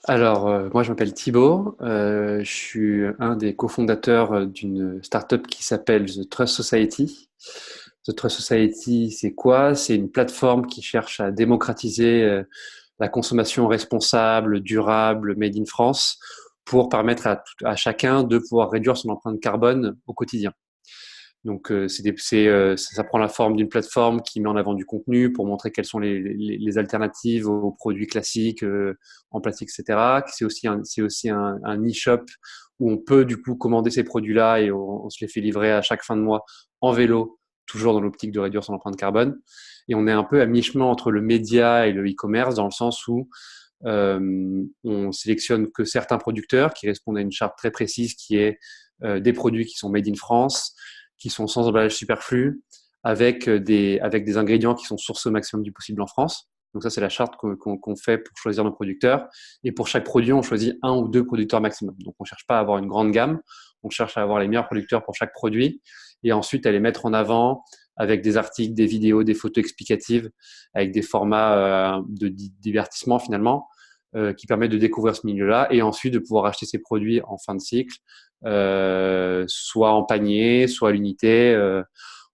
Alors, moi, je m'appelle Thibaut. Je suis un des cofondateurs d'une startup qui s'appelle The Trust Society. The Trust Society, c'est quoi? C'est une plateforme qui cherche à démocratiser la consommation responsable, durable, made in France, pour permettre à chacun de pouvoir réduire son empreinte carbone au quotidien. Donc, ça prend la forme d'une plateforme qui met en avant du contenu pour montrer quelles sont les alternatives aux produits classiques en plastique, etc. C'est aussi un e-shop où on peut du coup commander ces produits-là et on se les fait livrer à chaque fin de mois en vélo, toujours dans l'optique de réduire son empreinte carbone. Et on est un peu à mi-chemin entre le média et le e-commerce dans le sens où on sélectionne que certains producteurs qui répondent à une charte très précise qui est des produits qui sont made in France, qui sont sans emballage superflu, avec des ingrédients qui sont sourcés au maximum du possible en France. Donc ça, c'est la charte qu'on fait pour choisir nos producteurs. Et pour chaque produit, on choisit un ou deux producteurs maximum. Donc on ne cherche pas à avoir une grande gamme, on cherche à avoir les meilleurs producteurs pour chaque produit et ensuite à les mettre en avant avec des articles, des vidéos, des photos explicatives, avec des formats de divertissement finalement, qui permettent de découvrir ce milieu-là et ensuite de pouvoir acheter ces produits en fin de cycle, soit en panier, soit à l'unité,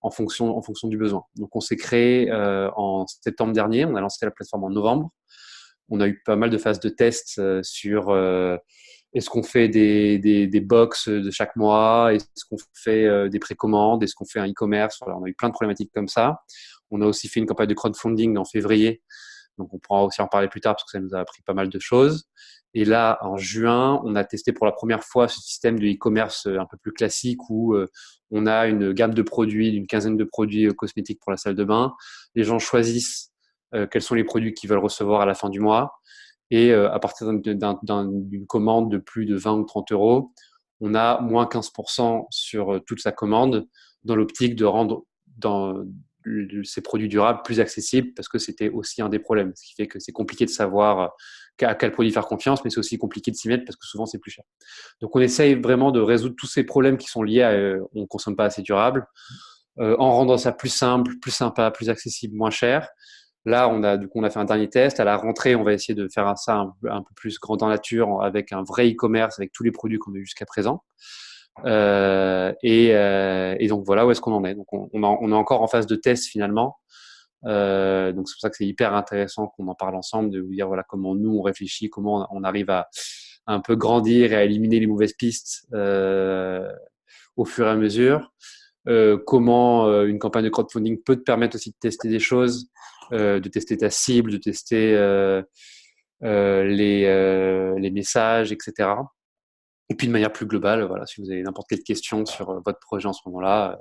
en fonction du besoin. Donc on s'est créé en septembre dernier, on a lancé la plateforme en novembre. On a eu pas mal de phases de tests sur est-ce qu'on fait des box de chaque mois, est-ce qu'on fait des précommandes, est-ce qu'on fait un e-commerce. Voilà, on a eu plein de problématiques comme ça. On a aussi fait une campagne de crowdfunding en février, donc on pourra aussi en parler plus tard parce que ça nous a appris pas mal de choses. Et là, en juin, on a testé pour la première fois ce système de e-commerce un peu plus classique où on a une gamme de produits, d'une quinzaine de produits cosmétiques pour la salle de bain. Les gens choisissent quels sont les produits qu'ils veulent recevoir à la fin du mois. Et à partir d'une commande de plus de 20 ou 30 euros, on a moins 15% sur toute sa commande dans l'optique de rendre ces produits durables plus accessibles parce que c'était aussi un des problèmes. Ce qui fait que c'est compliqué de savoir à quel produit faire confiance, mais c'est aussi compliqué de s'y mettre parce que souvent c'est plus cher. Donc on essaye vraiment de résoudre tous ces problèmes qui sont liés à on ne consomme pas assez durable, en rendant ça plus simple, plus sympa, plus accessible, moins cher. Là, on a fait un dernier test. À la rentrée, on va essayer de faire ça un peu plus grandeur nature avec un vrai e-commerce avec tous les produits qu'on a eu jusqu'à présent. Et donc voilà où est-ce qu'on en est. Donc on est encore en phase de test finalement. Donc c'est pour ça que c'est hyper intéressant qu'on en parle ensemble, de vous dire voilà comment nous on réfléchit, comment on arrive à un peu grandir et à éliminer les mauvaises pistes au fur et à mesure. Comment une campagne de crowdfunding peut te permettre aussi de tester des choses, de tester ta cible, de tester les messages, etc. Et puis de manière plus globale, voilà, si vous avez n'importe quelle question sur votre projet en ce moment-là,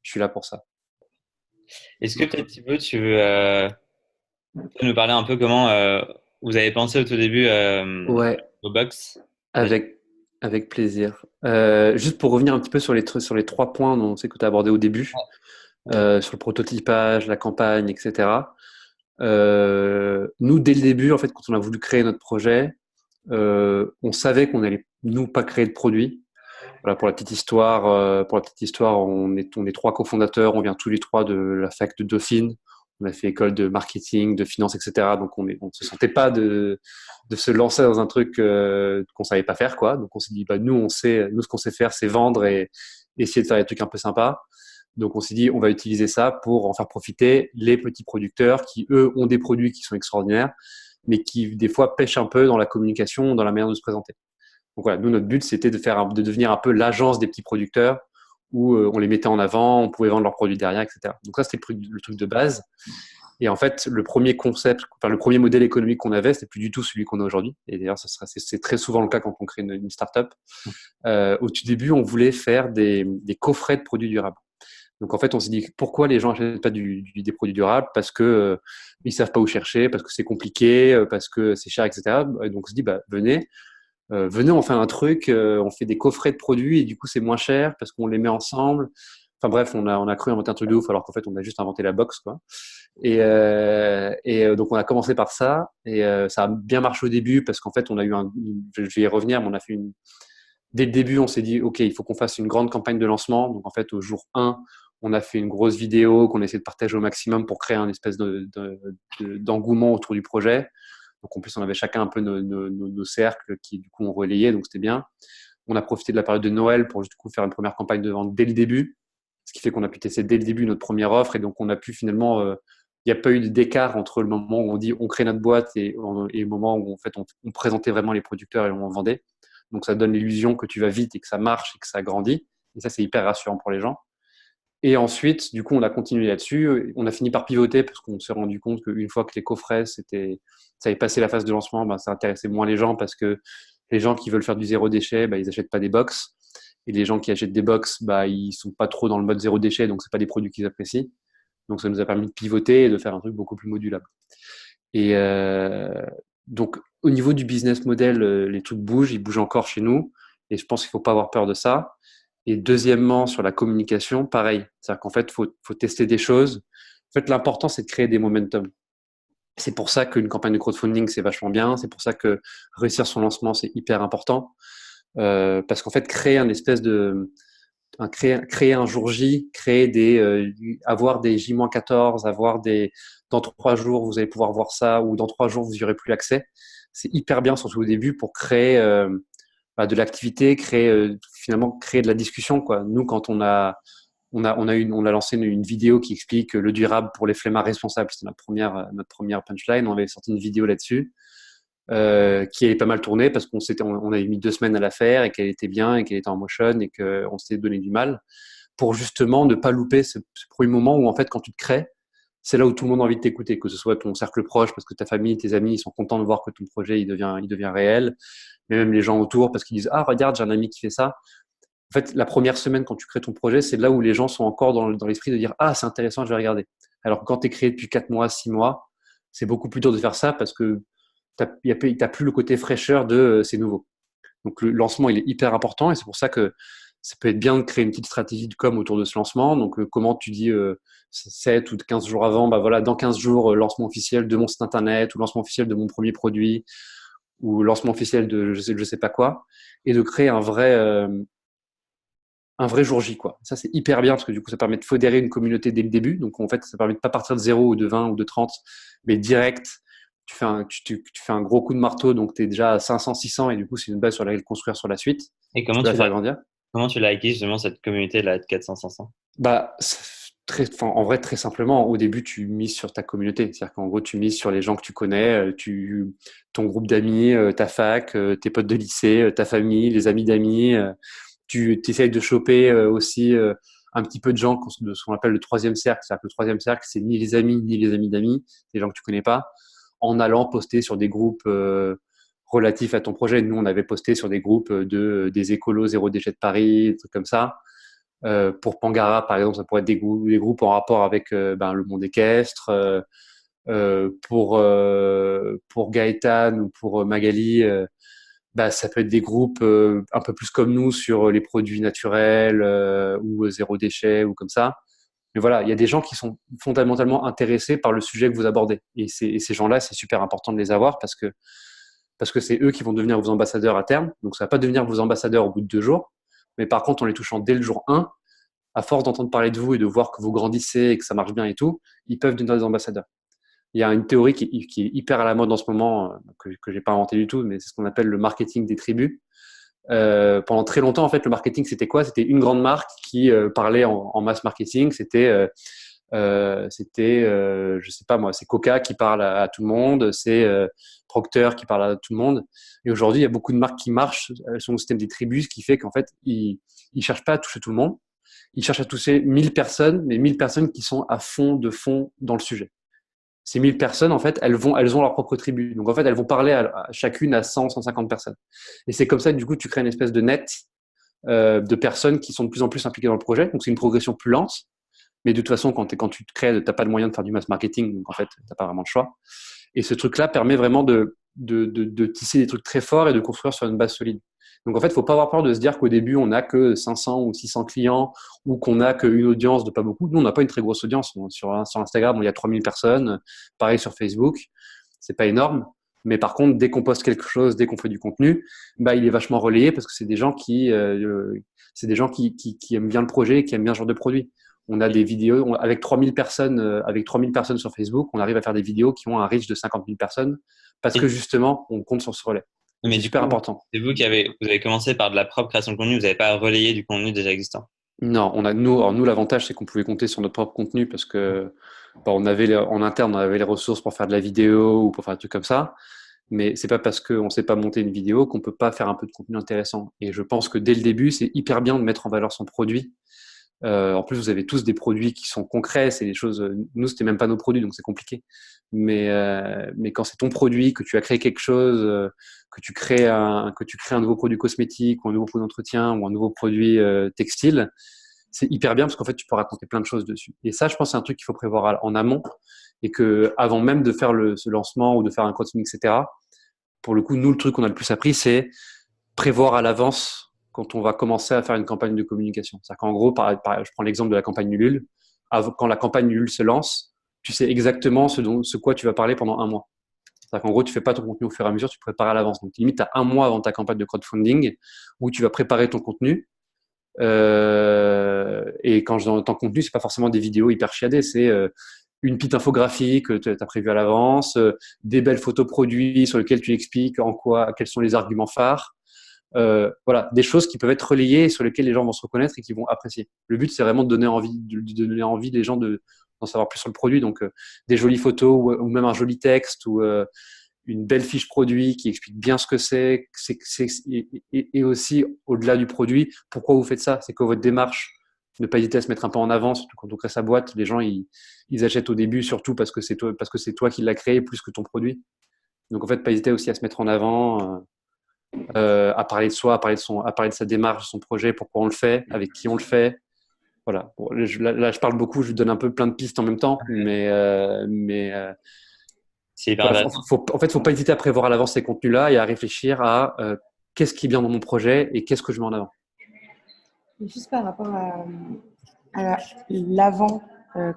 je suis là pour ça. Est-ce que peut-être Thibaut, tu veux nous parler un peu comment vous avez pensé au tout début Ouais, au box? avec, avec plaisir. Juste pour revenir un petit peu sur les trois points dont c'est que tu as abordé au début, sur le prototypage, la campagne, etc. Nous, dès le début, en fait, quand on a voulu créer notre projet, on savait qu'on allait nous pas créer de produit. Voilà, pour la petite histoire, on est trois cofondateurs, on vient tous les trois de la fac de Dauphine. On a fait école de marketing, de finance, etc. Donc on se sentait pas de se lancer dans un truc qu'on savait pas faire, quoi. Donc on s'est dit, bah nous ce qu'on sait faire, c'est vendre et essayer de faire des trucs un peu sympas. Donc on s'est dit, on va utiliser ça pour en faire profiter les petits producteurs qui, eux, ont des produits qui sont extraordinaires, mais qui, des fois, pêchent un peu dans la communication, dans la manière de se présenter. Donc voilà, nous, notre but, c'était de devenir un peu l'agence des petits producteurs où on les mettait en avant, on pouvait vendre leurs produits derrière, etc. Donc ça, c'était le truc de base. Et en fait, le premier concept, enfin, le premier modèle économique qu'on avait, c'était plus du tout celui qu'on a aujourd'hui. Et d'ailleurs, c'est très souvent le cas quand on crée une startup. Au tout début, on voulait faire des coffrets de produits durables. Donc en fait, on s'est dit pourquoi les gens achètent pas des produits durables? Parce que ils savent pas où chercher, parce que c'est compliqué, parce que c'est cher, etc. Et donc on se dit bah venez, on fait un truc, on fait des coffrets de produits et du coup c'est moins cher parce qu'on les met ensemble. Enfin bref, on a cru inventer un truc de ouf alors qu'en fait on a juste inventé la box quoi. Et donc on a commencé par ça et ça a bien marché au début parce qu'en fait on a eu je vais y revenir, mais on a fait dès le début on s'est dit ok il faut qu'on fasse une grande campagne de lancement. Donc en fait au jour 1 on a fait une grosse vidéo qu'on essaie de partager au maximum pour créer un espèce d'engouement autour du projet. Donc en plus, on avait chacun un peu nos cercles qui du coup ont relayé, donc c'était bien. On a profité de la période de Noël pour du coup faire une première campagne de vente dès le début, ce qui fait qu'on a pu tester dès le début notre première offre et donc on a pu finalement, il n'y a pas eu d'écart entre le moment où on dit on crée notre boîte et le moment où en fait on présentait vraiment les producteurs et on vendait. Donc ça donne l'illusion que tu vas vite et que ça marche et que ça grandit. Et ça, c'est hyper rassurant pour les gens. Et ensuite, du coup, on a continué là-dessus. On a fini par pivoter parce qu'on s'est rendu compte qu'une fois que les coffrets, ça avait passé la phase de lancement, ben, ça intéressait moins les gens parce que les gens qui veulent faire du zéro déchet, ben, ils n'achètent pas des box. Et les gens qui achètent des box, ben, ils sont pas trop dans le mode zéro déchet, donc c'est pas des produits qu'ils apprécient. Donc ça nous a permis de pivoter et de faire un truc beaucoup plus modulable. Et donc au niveau du business model, les trucs bougent, ils bougent encore chez nous. Et je pense qu'il faut pas avoir peur de ça. Et deuxièmement, sur la communication, pareil. C'est-à-dire qu'en fait, faut tester des choses. En fait, l'important, c'est de créer des momentum. C'est pour ça qu'une campagne de crowdfunding, c'est vachement bien. C'est pour ça que réussir son lancement, c'est hyper important. Parce qu'en fait, créer un jour J, avoir des J-14, dans 3 jours, vous allez pouvoir voir ça, ou dans 3 jours, vous n'y aurez plus accès. C'est hyper bien, surtout au début, pour créer de l'activité, finalement créer de la discussion, quoi. Nous, quand on a lancé une vidéo qui explique le durable pour les flemmards responsables. C'était notre première punchline. On avait sorti une vidéo là-dessus qui avait pas mal tourné parce on avait mis 2 semaines à la faire et qu'elle était bien et qu'elle était en motion et qu'on s'était donné du mal pour justement ne pas louper ce premier moment où en fait quand tu te crées, c'est là où tout le monde a envie de t'écouter, que ce soit ton cercle proche parce que ta famille, tes amis, ils sont contents de voir que ton projet il devient réel, mais même les gens autour parce qu'ils disent ah regarde j'ai un ami qui fait ça. En fait, la première semaine quand tu crées ton projet, c'est là où les gens sont encore dans l'esprit de dire ah c'est intéressant, je vais regarder. Alors que quand tu es créé depuis 4 mois, 6 mois, c'est beaucoup plus dur de faire ça parce que t'as plus le côté fraîcheur de c'est nouveau. Donc le lancement il est hyper important et c'est pour ça que ça peut être bien de créer une petite stratégie de com autour de ce lancement. Donc comment tu dis 7 ou 15 jours avant, bah voilà, dans 15 jours, lancement officiel de mon site internet ou lancement officiel de mon premier produit ou lancement officiel de je sais pas quoi et de créer un vrai jour J, quoi. Ça, c'est hyper bien parce que du coup, ça permet de fédérer une communauté dès le début. Donc, en fait, ça permet de pas partir de 0 ou de 20 ou de 30, mais direct, tu fais un gros coup de marteau. Donc, tu es déjà à 500, 600 et du coup, c'est une base sur laquelle construire sur la suite. Et Tu peux la faire grandir. comment tu l'as acquis justement cette communauté-là de 400-500? Bah, en vrai, très simplement, au début, tu mises sur ta communauté. C'est-à-dire qu'en gros, tu mises sur les gens que tu connais, ton groupe d'amis, ta fac, tes potes de lycée, ta famille, les amis d'amis. Tu essayes de choper aussi un petit peu de gens de ce qu'on appelle le troisième cercle. C'est-à-dire que le troisième cercle, c'est ni les amis, ni les amis d'amis, c'est les gens que tu connais pas, en allant poster sur des groupes relatifs à ton projet. Nous, on avait posté sur des groupes des écolos zéro déchet de Paris, des trucs comme ça. Pour Pangara, par exemple, ça pourrait être des groupes en rapport avec le monde équestre. Pour Gaëtan ou pour Magali, ça peut être des groupes un peu plus comme nous sur les produits naturels ou zéro déchet ou comme ça. Mais voilà, il y a des gens qui sont fondamentalement intéressés par le sujet que vous abordez. Et ces gens-là, c'est super important de les avoir parce que c'est eux qui vont devenir vos ambassadeurs à terme. Donc, ça va pas devenir vos ambassadeurs au bout de 2 jours. Mais par contre, en les touchant dès le jour 1, à force d'entendre parler de vous et de voir que vous grandissez et que ça marche bien et tout, ils peuvent devenir des ambassadeurs. Il y a une théorie qui est hyper à la mode en ce moment, que j'ai pas inventé du tout, mais c'est ce qu'on appelle le marketing des tribus. Pendant très longtemps, en fait, le marketing, c'était quoi? C'était une grande marque qui parlait en mass marketing. Je sais pas moi, c'est Coca qui parle à tout le monde, c'est Procter qui parle à tout le monde. Et aujourd'hui, il y a beaucoup de marques qui marchent sur le système des tribus, ce qui fait qu'en fait, ils cherchent pas à toucher tout le monde. Ils cherchent à toucher 1000 personnes, mais 1000 personnes qui sont à fond dans le sujet. Ces 1000 personnes, en fait, elles ont leur propre tribu. Donc, en fait, elles vont parler à chacune à 100, 150 personnes. Et c'est comme ça que, du coup, tu crées une espèce de net de personnes qui sont de plus en plus impliquées dans le projet. Donc, c'est une progression plus lente. Mais de toute façon, quand tu te crées, tu n'as pas de moyen de faire du mass marketing. Donc, en fait, tu n'as pas vraiment de choix. Et ce truc-là permet vraiment de tisser des trucs très forts et de construire sur une base solide. Donc, en fait, il ne faut pas avoir peur de se dire qu'au début, on n'a que 500 ou 600 clients ou qu'on n'a qu'une audience de pas beaucoup. Nous, on n'a pas une très grosse audience. Sur Instagram, il y a 3000 personnes. Pareil sur Facebook. C'est pas énorme. Mais par contre, dès qu'on poste quelque chose, dès qu'on fait du contenu, il est vachement relayé parce que c'est des gens qui aiment bien le projet et qui aiment bien ce genre de produit. On a des vidéos, avec 3000 personnes, avec 3000 personnes sur Facebook, on arrive à faire des vidéos qui ont un reach de 50 000 personnes parce que Et- justement, on compte sur ce relais. mais C'est du super coup, important. c'est vous avez commencé par de la propre création de contenu, vous n'avez pas relayé du contenu déjà existant. Non, nous l'avantage, c'est qu'on pouvait compter sur notre propre contenu parce que on avait en interne, on avait les ressources pour faire de la vidéo ou pour faire des trucs comme ça. Mais c'est pas parce qu'on ne sait pas monter une vidéo qu'on peut pas faire un peu de contenu intéressant. Et je pense que dès le début, c'est hyper bien de mettre en valeur son produit. En plus, vous avez tous des produits qui sont concrets. C'est des choses. Nous, c'était même pas nos produits, donc c'est compliqué. Mais quand c'est ton produit, que tu as créé quelque chose, que tu crées un nouveau produit cosmétique ou un nouveau produit d'entretien ou un nouveau produit textile, c'est hyper bien parce qu'en fait, tu peux raconter plein de choses dessus. Et ça, je pense, c'est un truc qu'il faut prévoir en amont et que avant même de faire ce lancement ou de faire un contenu, etc. Pour le coup, nous, le truc qu'on a le plus appris, c'est prévoir à l'avance quand on va commencer à faire une campagne de communication. C'est-à-dire qu'en gros, je prends l'exemple de la campagne Ulule. Quand la campagne Ulule se lance, tu sais exactement ce quoi tu vas parler pendant un mois. C'est-à-dire qu'en gros, tu fais pas ton contenu au fur et à mesure, tu prépares à l'avance. Donc, limite, tu as un mois avant ta campagne de crowdfunding où tu vas préparer ton contenu. Et quand je entends contenu, c'est pas forcément des vidéos hyper chiadées, c'est une petite infographie que tu as prévue à l'avance, des belles photos produits sur lesquelles tu expliques quels sont les arguments phares. Voilà, des choses qui peuvent être relayées sur lesquelles les gens vont se reconnaître et qui vont apprécier. Le but, c'est vraiment de donner envie des gens d'en savoir plus sur le produit. Donc, des jolies photos ou même un joli texte ou une belle fiche produit qui explique bien ce que et aussi au-delà du produit, pourquoi vous faites ça. C'est quoi votre démarche? Ne pas hésiter à se mettre un peu en avant, surtout quand on crée sa boîte. Les gens, ils achètent au début, surtout parce que c'est toi qui l'as créé plus que ton produit. Donc, en fait, pas hésiter aussi à se mettre en avant. À parler de soi, à parler de sa démarche, de son projet, pourquoi on le fait, avec qui on le fait. Voilà. Bon, là, je parle beaucoup, je donne un peu plein de pistes en même temps, C'est hyper voilà, intéressant. en fait, faut pas hésiter à prévoir à l'avance ces contenus-là et à réfléchir à qu'est-ce qui est bien dans mon projet et qu'est-ce que je mets en avant. Et juste par rapport à l'avant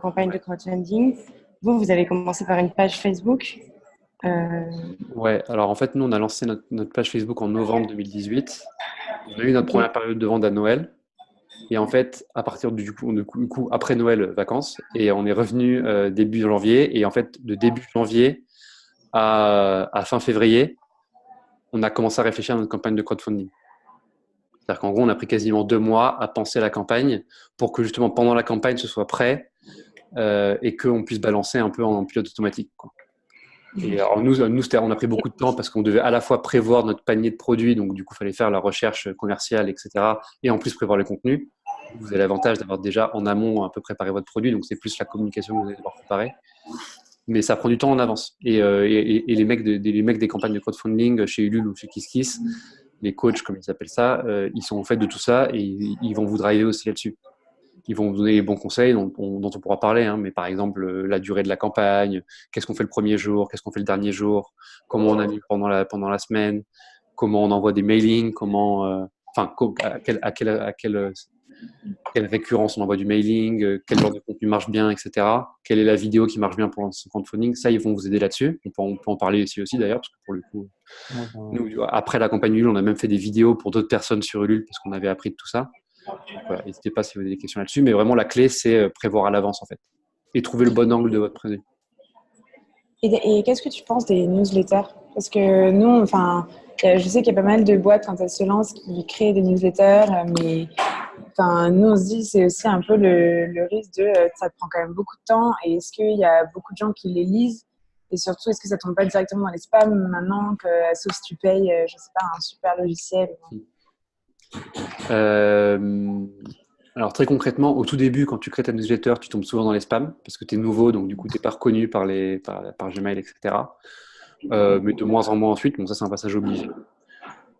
campagne de crowdfunding, vous avez commencé par une page Facebook. Ouais, alors en fait, nous, on a lancé notre page Facebook en novembre 2018. On a eu notre Ok. première période de vente à Noël. Et en fait, à partir du coup, après Noël, vacances, et on est revenu début janvier. Et en fait, de début janvier à fin février, on a commencé à réfléchir à notre campagne de crowdfunding. C'est-à-dire qu'en gros, on a pris quasiment 2 mois à penser à la campagne pour que justement pendant la campagne, ce soit prêt et qu'on puisse balancer un peu en pilote automatique, quoi. Et alors nous on a pris beaucoup de temps parce qu'on devait à la fois prévoir notre panier de produits, donc du coup, il fallait faire la recherche commerciale, etc. Et en plus prévoir le contenu. Vous avez l'avantage d'avoir déjà en amont un peu préparé votre produit, donc c'est plus la communication que vous allez devoir préparer. Mais ça prend du temps en avance. Et les mecs des campagnes de crowdfunding chez Ulule ou chez KissKiss, les coachs, comme ils appellent ça, ils sont au fait de tout ça et ils vont vous driver aussi là-dessus. Ils vont vous donner les bons conseils dont on pourra parler, hein, mais par exemple, la durée de la campagne, qu'est-ce qu'on fait le premier jour, qu'est-ce qu'on fait le dernier jour, comment on anime pendant la semaine, comment on envoie des mailings, quelle récurrence on envoie du mailing, quel genre de contenu marche bien, etc. Quelle est la vidéo qui marche bien pour son crowdfunding. Ça, ils vont vous aider là-dessus. On peut en parler ici aussi d'ailleurs, parce que pour le coup, nous, après la campagne Ulule, on a même fait des vidéos pour d'autres personnes sur Ulule parce qu'on avait appris de tout ça. Donc, voilà, n'hésitez pas si vous avez des questions là-dessus. Mais vraiment, la clé, c'est prévoir à l'avance en fait et trouver le bon angle de votre produit. Et qu'est-ce que tu penses des newsletters? Parce que nous, enfin, je sais qu'il y a pas mal de boîtes quand elles se lancent qui créent des newsletters, mais enfin, nous, on se dit c'est aussi un peu le risque de ça prend quand même beaucoup de temps. Et est-ce qu'il y a beaucoup de gens qui les lisent? Et surtout, est-ce que ça tombe pas directement dans les spams maintenant, sauf si tu payes, je sais pas, un super logiciel? Euh, alors très concrètement, au tout début, quand tu crées ta newsletter, tu tombes souvent dans les spams parce que tu es nouveau, donc du coup, tu n'es pas reconnu par Gmail, etc. Mais de moins en moins ensuite, bon, ça c'est un passage obligé.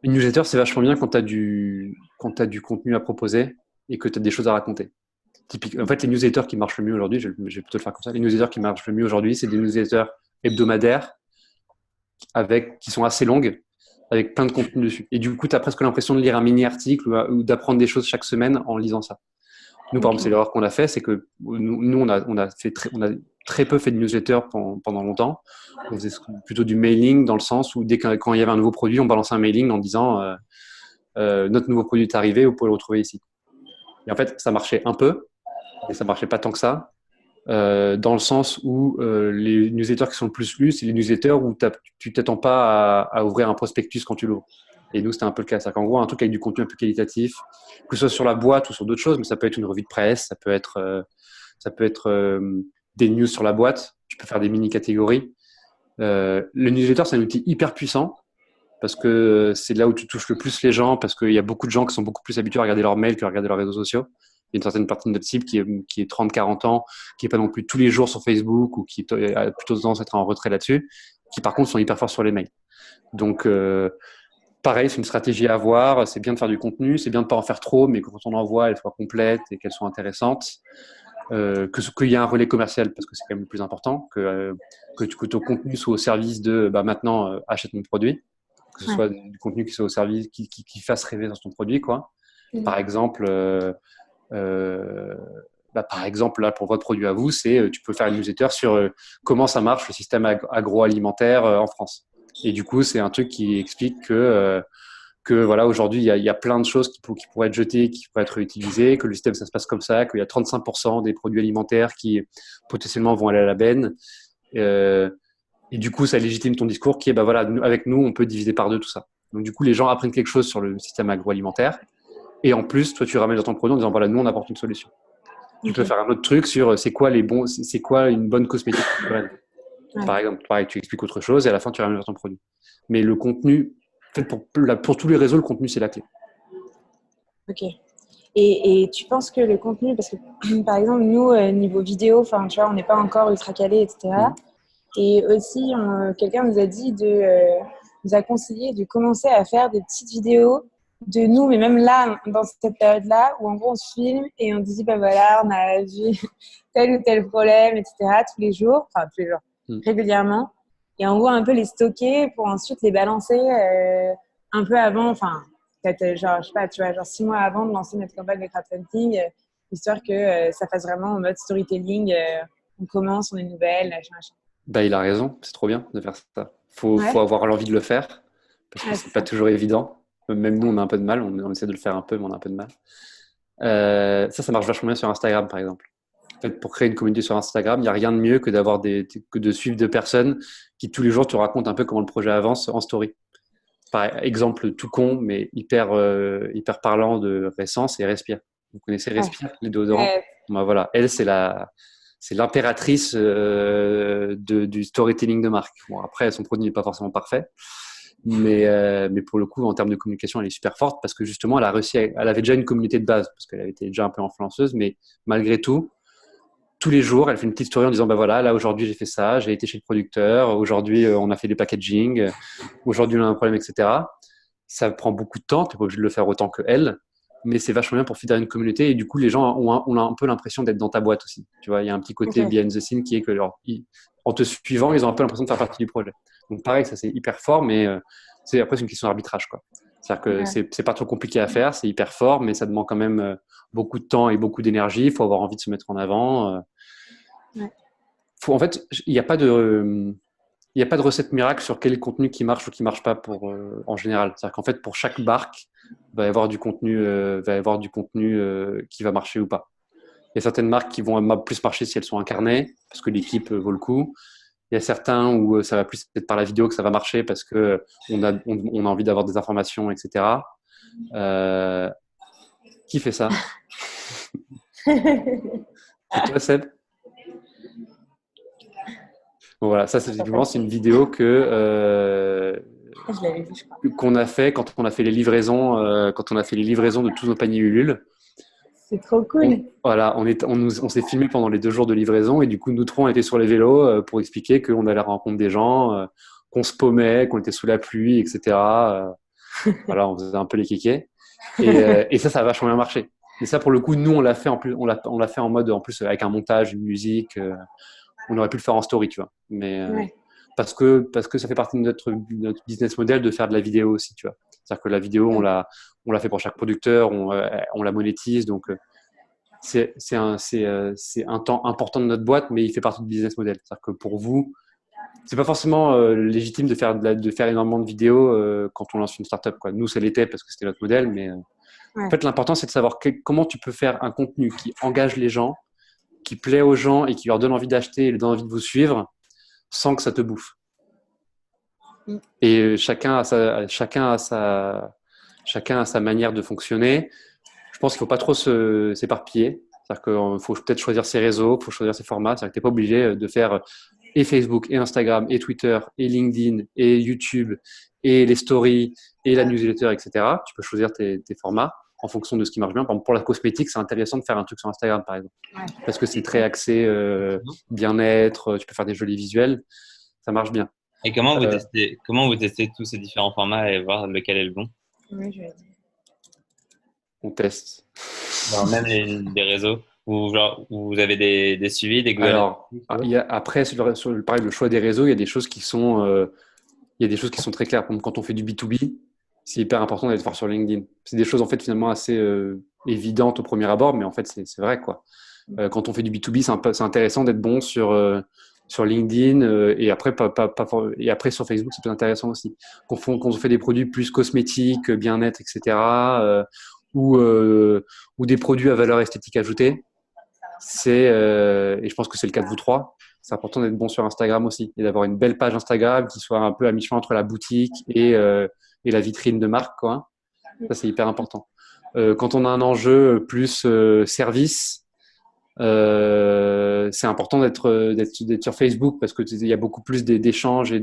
Une newsletter, c'est vachement bien quand tu as du contenu à proposer et que tu as des choses à raconter. En fait, les newsletters qui marchent le mieux aujourd'hui, je vais plutôt le faire comme ça, les newsletters qui marchent le mieux aujourd'hui, c'est des newsletters hebdomadaires qui sont assez longues, avec plein de contenu dessus. Et du coup, tu as presque l'impression de lire un mini-article ou d'apprendre des choses chaque semaine en lisant ça. Nous, par exemple, c'est Ok. l'erreur qu'on a fait, c'est que nous, on a très peu fait de newsletter pendant longtemps. On faisait plutôt du mailing dans le sens où quand il y avait un nouveau produit, on balançait un mailing en disant notre nouveau produit est arrivé, vous pouvez le retrouver ici. Et en fait, ça marchait un peu, et ça marchait pas tant que ça. Dans le sens où les newsletters qui sont le plus lus, c'est les newsletters où tu t'attends pas à ouvrir un prospectus quand tu l'ouvres. Et nous, c'était un peu le cas. C'est-à-dire qu'en gros, un truc avec du contenu un peu qualitatif, que ce soit sur la boîte ou sur d'autres choses, mais ça peut être une revue de presse, ça peut être des news sur la boîte, tu peux faire des mini-catégories. Le newsletter, c'est un outil hyper puissant parce que c'est là où tu touches le plus les gens, parce qu'il y a beaucoup de gens qui sont beaucoup plus habitués à regarder leurs mails que à regarder leurs réseaux sociaux. Il y a une certaine partie de notre cible qui est 30-40 ans, qui n'est pas non plus tous les jours sur Facebook ou qui a plutôt tendance à être en retrait là-dessus, qui par contre sont hyper forts sur les mails. Donc, pareil, c'est une stratégie à avoir. C'est bien de faire du contenu, c'est bien de ne pas en faire trop, mais que quand on envoie, elle soit complète et qu'elle soit intéressante. Qu'il y ait un relais commercial, parce que c'est quand même le plus important, que ton contenu soit au service de maintenant, achète mon produit. Que ce soit du contenu qui soit au service, qui fasse rêver dans ton produit, quoi. Par exemple, par exemple, là, pour votre produit à vous, tu peux faire une newsletter sur comment ça marche le système agroalimentaire en France. Et du coup, c'est un truc qui explique que voilà, aujourd'hui, il y a plein de choses qui pourraient être jetées, qui pourraient être réutilisées, que le système, ça se passe comme ça, qu'il y a 35% des produits alimentaires qui potentiellement vont aller à la benne. Et du coup, ça légitime ton discours qui est, voilà, avec nous, on peut diviser par 2 tout ça. Donc, du coup, les gens apprennent quelque chose sur le système agroalimentaire. Et en plus, toi, tu ramènes dans ton produit en disant, voilà, nous, on apporte une solution. Tu peux faire un autre truc sur c'est quoi une bonne cosmétique naturelle. Par exemple, pareil, tu expliques autre chose et à la fin, tu ramènes dans ton produit. Mais le contenu, en fait, pour tous les réseaux, le contenu, c'est la clé. Ok. Et tu penses que le contenu, parce que par exemple, nous, niveau vidéo, tu vois, on n'est pas encore ultra calé, etc. Et aussi, quelqu'un nous a dit nous a conseillé de commencer à faire des petites vidéos de nous, mais même là, dans cette période-là, où en gros, on se filme et on dit, voilà, on a vu tel ou tel problème, etc., tous les jours, régulièrement. Et en gros, un peu les stocker pour ensuite les balancer un peu avant, peut-être genre, je sais pas, tu vois, genre 6 mois avant de lancer notre campagne de crowdfunding, histoire que ça fasse vraiment en mode storytelling, on commence, on est nouvelle, machin. Il a raison, c'est trop bien de faire ça. Faut avoir l'envie de le faire, parce que c'est pas toujours évident. Même nous, on a un peu de mal, on essaie de le faire un peu, mais on a un peu de mal. Ça marche vachement bien sur Instagram, par exemple. En fait, pour créer une communauté sur Instagram, il n'y a rien de mieux que de suivre 2 personnes qui tous les jours te racontent un peu comment le projet avance en story. Par exemple, tout con, mais hyper parlant de récent, c'est Respire. Vous connaissez Respire, les déodorants? Voilà, elle, c'est l'impératrice du storytelling de marque. Bon, après, son produit n'est pas forcément parfait, mais pour le coup, en termes de communication, elle est super forte parce que justement, elle avait déjà une communauté de base parce qu'elle avait été déjà un peu influenceuse, mais malgré tout, tous les jours, elle fait une petite story en disant voilà, là aujourd'hui j'ai fait ça, j'ai été chez le producteur, aujourd'hui on a fait des packaging, aujourd'hui on a un problème, etc. Ça prend beaucoup de temps, tu n'es pas obligé de le faire autant que elle, mais c'est vachement bien pour fédérer une communauté et du coup les gens ont un peu l'impression d'être dans ta boîte aussi. Tu vois, il y a un petit côté behind the scene qui est que en te suivant, ils ont un peu l'impression de faire partie du projet. Donc pareil, ça c'est hyper fort, mais après c'est une question d'arbitrage, quoi. C'est-à-dire que c'est pas trop compliqué à faire, c'est hyper fort, mais ça demande quand même beaucoup de temps et beaucoup d'énergie. Il faut avoir envie de se mettre en avant. En fait, il n'y a pas de recette miracle sur quel contenu qui marche ou qui marche pas en général. C'est-à-dire qu'en fait, pour chaque marque, il va y avoir du contenu qui va marcher ou pas. Il y a certaines marques qui vont plus marcher si elles sont incarnées, parce que l'équipe vaut le coup. Il y a certains où ça va plus être par la vidéo que ça va marcher parce que on a envie d'avoir des informations, etc. Qui fait ça? C'est toi, Seb? Bon, voilà, ça c'est une vidéo qu'on a fait quand on a fait les livraisons, de tous nos paniers Ulule. C'est trop cool. On s'est filmé pendant les 2 jours de livraison et du coup, nous 3, on était sur les vélos pour expliquer qu'on allait à la rencontre des gens, qu'on se paumait, qu'on était sous la pluie, etc. Voilà, on faisait un peu les kékés. Et ça a vachement bien marché. Et ça, pour le coup, nous, on l'a fait en plus, on l'a fait en mode, en plus, avec un montage, une musique. On aurait pu le faire en story, tu vois. Mais parce que ça fait partie de notre business model de faire de la vidéo aussi, tu vois. C'est-à-dire que la vidéo, on l'a fait pour chaque producteur, on la monétise, donc c'est un temps important de notre boîte, mais il fait partie du business model. C'est-à-dire que pour vous, c'est pas forcément légitime de faire énormément de vidéos quand on lance une startup, quoi. Nous, ça l'était parce que c'était notre modèle, mais en fait, l'important, c'est de savoir comment tu peux faire un contenu qui engage les gens, qui plaît aux gens et qui leur donne envie d'acheter et leur donne envie de vous suivre sans que ça te bouffe. Et chacun a sa manière de fonctionner. Je pense qu'il ne faut pas trop s'éparpiller. C'est-à-dire qu'il faut peut-être choisir ses réseaux, il faut choisir ses formats. C'est-à-dire que tu n'es pas obligé de faire et Facebook, et Instagram, et Twitter, et LinkedIn, et YouTube, et les stories, et la newsletter, etc. Tu peux choisir tes formats en fonction de ce qui marche bien. Par exemple, pour la cosmétique, c'est intéressant de faire un truc sur Instagram, par exemple. Ouais. Parce que c'est très axé bien-être, tu peux faire des jolis visuels. Ça marche bien. Et comment vous testez tous ces différents formats et voir lequel est le bon? Oui, je vais dire. On teste. Genre, même les réseaux où, genre, où vous avez des suivis, des Google Alors, Analytics, après, pareil, le choix des réseaux, il y a des choses qui sont très claires. Par exemple, quand on fait du B2B, c'est hyper important d'être fort sur LinkedIn. C'est des choses en fait finalement assez évidentes au premier abord, mais en fait c'est vrai quoi. Quand on fait du B2B, c'est intéressant d'être bon sur LinkedIn et après et après sur Facebook, c'est plus intéressant aussi. Quand on fait des produits plus cosmétiques, bien-être, etc. Ou des produits à valeur esthétique ajoutée, et je pense que c'est le cas de vous trois. C'est important d'être bon sur Instagram aussi et d'avoir une belle page Instagram qui soit un peu à mi-chemin entre la boutique et la vitrine de marque, quoi. Ça, c'est hyper important. Quand on a un enjeu plus service, c'est important d'être sur Facebook parce que il y a beaucoup plus d'échanges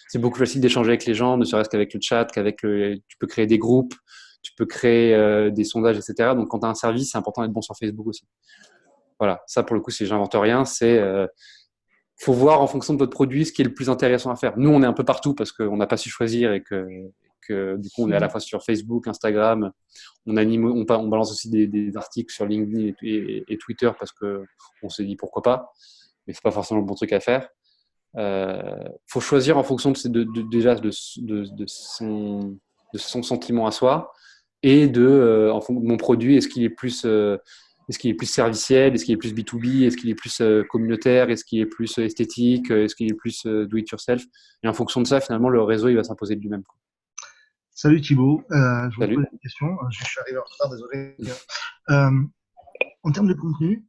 c'est beaucoup plus facile d'échanger avec les gens, ne serait-ce qu'avec le chat, tu peux créer des groupes, tu peux créer des sondages, etc. Donc, quand tu as un service, c'est important d'être bon sur Facebook aussi. Voilà, ça pour le coup, si j'invente rien, faut voir en fonction de votre produit ce qui est le plus intéressant à faire. Nous, on est un peu partout parce qu'on n'a pas su choisir et que du coup, on est à la fois sur Facebook, Instagram, on balance aussi des articles sur LinkedIn et Twitter parce qu'on s'est dit pourquoi pas, mais c'est pas forcément le bon truc à faire. Faut choisir en fonction déjà de son sentiment à soi et en fonction de mon produit, est-ce qu'il est plus serviciel, est-ce qu'il est plus B2B, est-ce qu'il est plus communautaire, est-ce qu'il est plus esthétique, est-ce qu'il est plus do it yourself. Et en fonction de ça, finalement, le réseau il va s'imposer de lui-même. Salut Thibaut, je vous Salut. pose une question. Je suis arrivé en retard, désolé. En termes de contenu,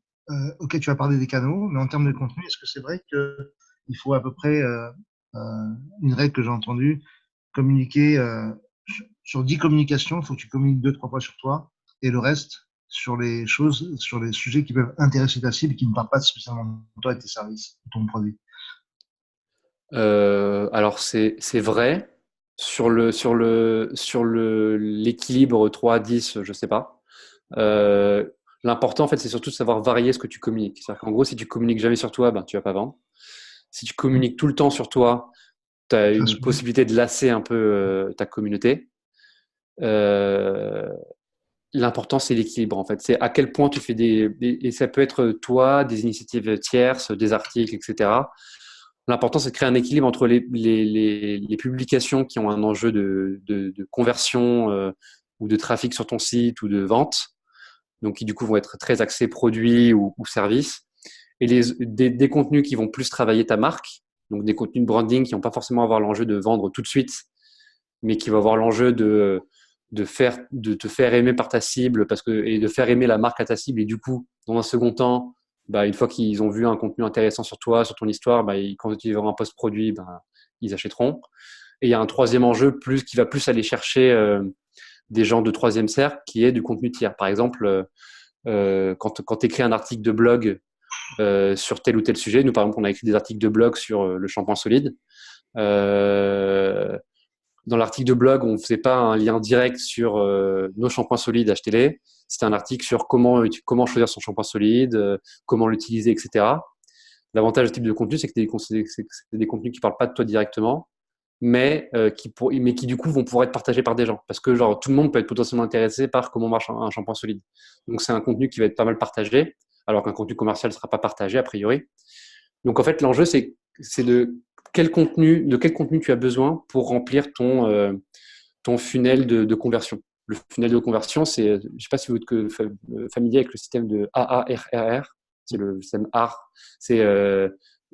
ok, tu as parlé des canaux, mais en termes de contenu, est-ce que c'est vrai qu'il faut à peu près une règle que j'ai entendue, communiquer sur 10 communications, il faut que tu communiques 2-3 fois sur toi, et le reste sur les sujets qui peuvent intéresser ta cible, qui ne parlent pas spécialement de toi et tes services, de ton produit. Alors c'est vrai sur l'équilibre 3-10, je sais pas. L'important en fait, c'est surtout de savoir varier ce que tu communiques. C'est-à-dire qu'en gros, si tu communiques jamais sur toi, ben tu vas pas vendre. Si tu communiques tout le temps sur toi, tu as une possibilité de lasser un peu ta communauté. L'important, c'est l'équilibre, en fait. C'est à quel point tu fais et ça peut être toi, des initiatives tierces, des articles, etc. L'important, c'est de créer un équilibre entre les publications qui ont un enjeu de conversion ou de trafic sur ton site ou de vente, donc qui du coup vont être très axés produits ou services, et des contenus qui vont plus travailler ta marque, donc des contenus de branding qui vont pas forcément avoir l'enjeu de vendre tout de suite, mais qui vont avoir l'enjeu de te faire aimer par ta cible et de faire aimer la marque à ta cible. Et du coup, dans un second temps, une fois qu'ils ont vu un contenu intéressant sur toi, sur ton histoire, quand ils verront un post produit, ils achèteront. Et il y a un troisième enjeu qui va plus aller chercher des gens de troisième cercle, qui est du contenu tiers. Par exemple, quand tu écris un article de blog sur tel ou tel sujet, nous par exemple, on a écrit des articles de blog sur le shampoing solide. Dans l'article de blog, on ne faisait pas un lien direct sur nos shampoings solides, achetez-les. C'était un article sur comment choisir son shampoing solide, comment l'utiliser, etc. L'avantage de ce type de contenu, c'est que c'est des contenus qui ne parlent pas de toi directement, mais qui du coup vont pouvoir être partagés par des gens. Parce que genre, tout le monde peut être potentiellement intéressé par comment marche un shampoing solide. Donc c'est un contenu qui va être pas mal partagé, alors qu'un contenu commercial ne sera pas partagé a priori. Donc en fait, l'enjeu, c'est de quel contenu tu as besoin pour remplir ton funnel de conversion. Le funnel de conversion, je ne sais pas si vous êtes familier avec le système de AARRR, c'est le système AR.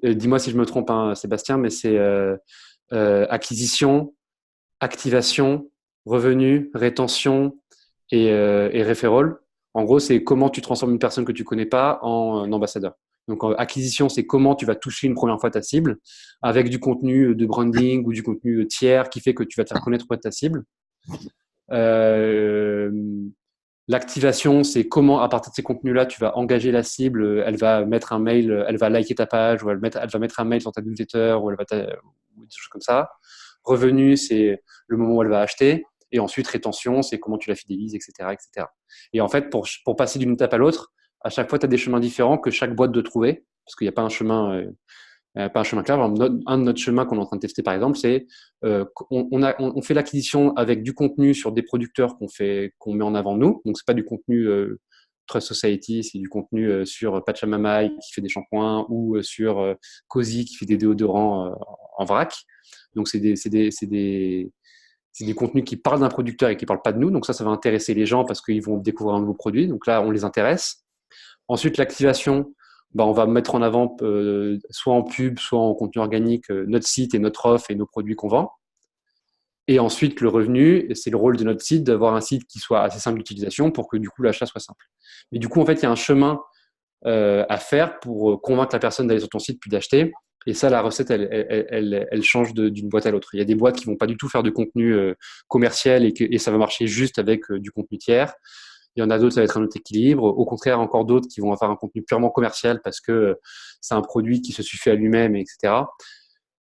Dis-moi si je me trompe, hein, Sébastien, mais c'est acquisition, activation, revenu, rétention et referral. En gros, c'est comment tu transformes une personne que tu connais pas en ambassadeur. Donc, acquisition, c'est comment tu vas toucher une première fois ta cible avec du contenu de branding ou du contenu tiers qui fait que tu vas te faire connaître auprès de ta cible. L'activation, c'est comment, à partir de ces contenus-là, tu vas engager la cible. Elle va mettre un mail, elle va liker ta page, ou elle va mettre un mail sur ta newsletter, ou ou des choses comme ça. Revenu, c'est le moment où elle va acheter. Et ensuite, rétention, c'est comment tu la fidélises, etc., etc. Et en fait, pour passer d'une étape à l'autre, à chaque fois, tu as des chemins différents que chaque boîte doit trouver, parce qu'il n'y a pas un chemin, pas un chemin clair. Un de notre chemin qu'on est en train de tester, par exemple, c'est on fait l'acquisition avec du contenu sur des producteurs qu'on met en avant nous. Donc, c'est pas du contenu Trust Society, c'est du contenu sur Pachamama qui fait des shampoings ou sur Cozy qui fait des déodorants en vrac. Donc, c'est des contenus qui parlent d'un producteur et qui parlent pas de nous. Donc, ça va intéresser les gens parce qu'ils vont découvrir un nouveau produit. Donc là, on les intéresse. Ensuite, l'activation, on va mettre en avant soit en pub, soit en contenu organique, notre site et notre offre et nos produits qu'on vend. Et ensuite, le revenu, c'est le rôle de notre site d'avoir un site qui soit assez simple d'utilisation pour que du coup, l'achat soit simple. Mais du coup, en fait, il y a un chemin à faire pour convaincre la personne d'aller sur ton site puis d'acheter. Et ça, la recette, elle change d'une boîte à l'autre. Il y a des boîtes qui vont pas du tout faire de contenu commercial et ça va marcher juste avec du contenu tiers. Il y en a d'autres, ça va être un autre équilibre. Au contraire, encore d'autres qui vont avoir un contenu purement commercial parce que c'est un produit qui se suffit à lui-même, etc.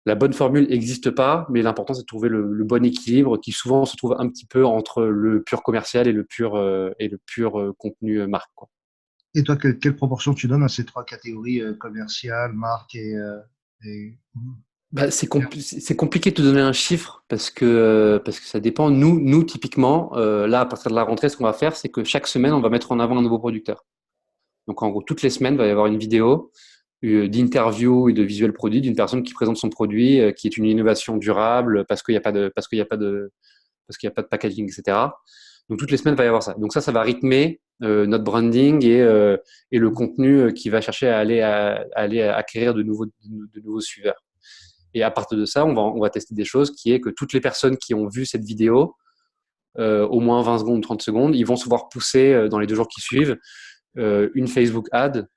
La bonne formule n'existe pas, mais l'important, c'est de trouver le bon équilibre qui souvent se trouve un petit peu entre le pur commercial et le pur contenu marque, quoi. Et toi, quelle proportion tu donnes à ces trois catégories commerciales, marque et... C'est compliqué de te donner un chiffre parce que ça dépend. Nous typiquement, là, à partir de la rentrée, ce qu'on va faire, c'est que chaque semaine, on va mettre en avant un nouveau producteur. Donc, en gros, toutes les semaines, il va y avoir une vidéo d'interview et de visuel produit d'une personne qui présente son produit, qui est une innovation durable parce qu'il n'y a pas de packaging, etc. Donc, toutes les semaines, il va y avoir ça. Donc, ça va rythmer notre branding et le contenu qui va chercher à aller acquérir de nouveaux suiveurs. Et à partir de ça, on va tester des choses qui est que toutes les personnes qui ont vu cette vidéo, au moins 20 secondes, 30 secondes, ils vont se voir pousser dans les 2 jours qui suivent une Facebook ad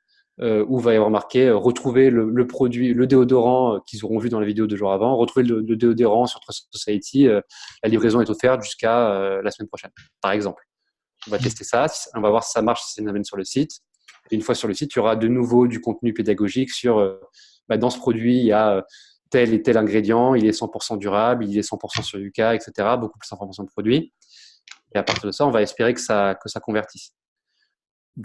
où va y avoir marqué retrouver le produit, le déodorant qu'ils auront vu dans la vidéo 2 jours avant, retrouver le déodorant sur Trust Society, la livraison est offerte jusqu'à la semaine prochaine, par exemple. On va tester ça, on va voir si ça marche, si ça nous amène sur le site. Et une fois sur le site, il y aura de nouveau du contenu pédagogique sur dans ce produit, il y a tel et tel ingrédient, il est 100% durable, il est 100% sur Yuka, etc. Beaucoup plus d'informations de produit. Et à partir de ça, on va espérer que ça convertisse.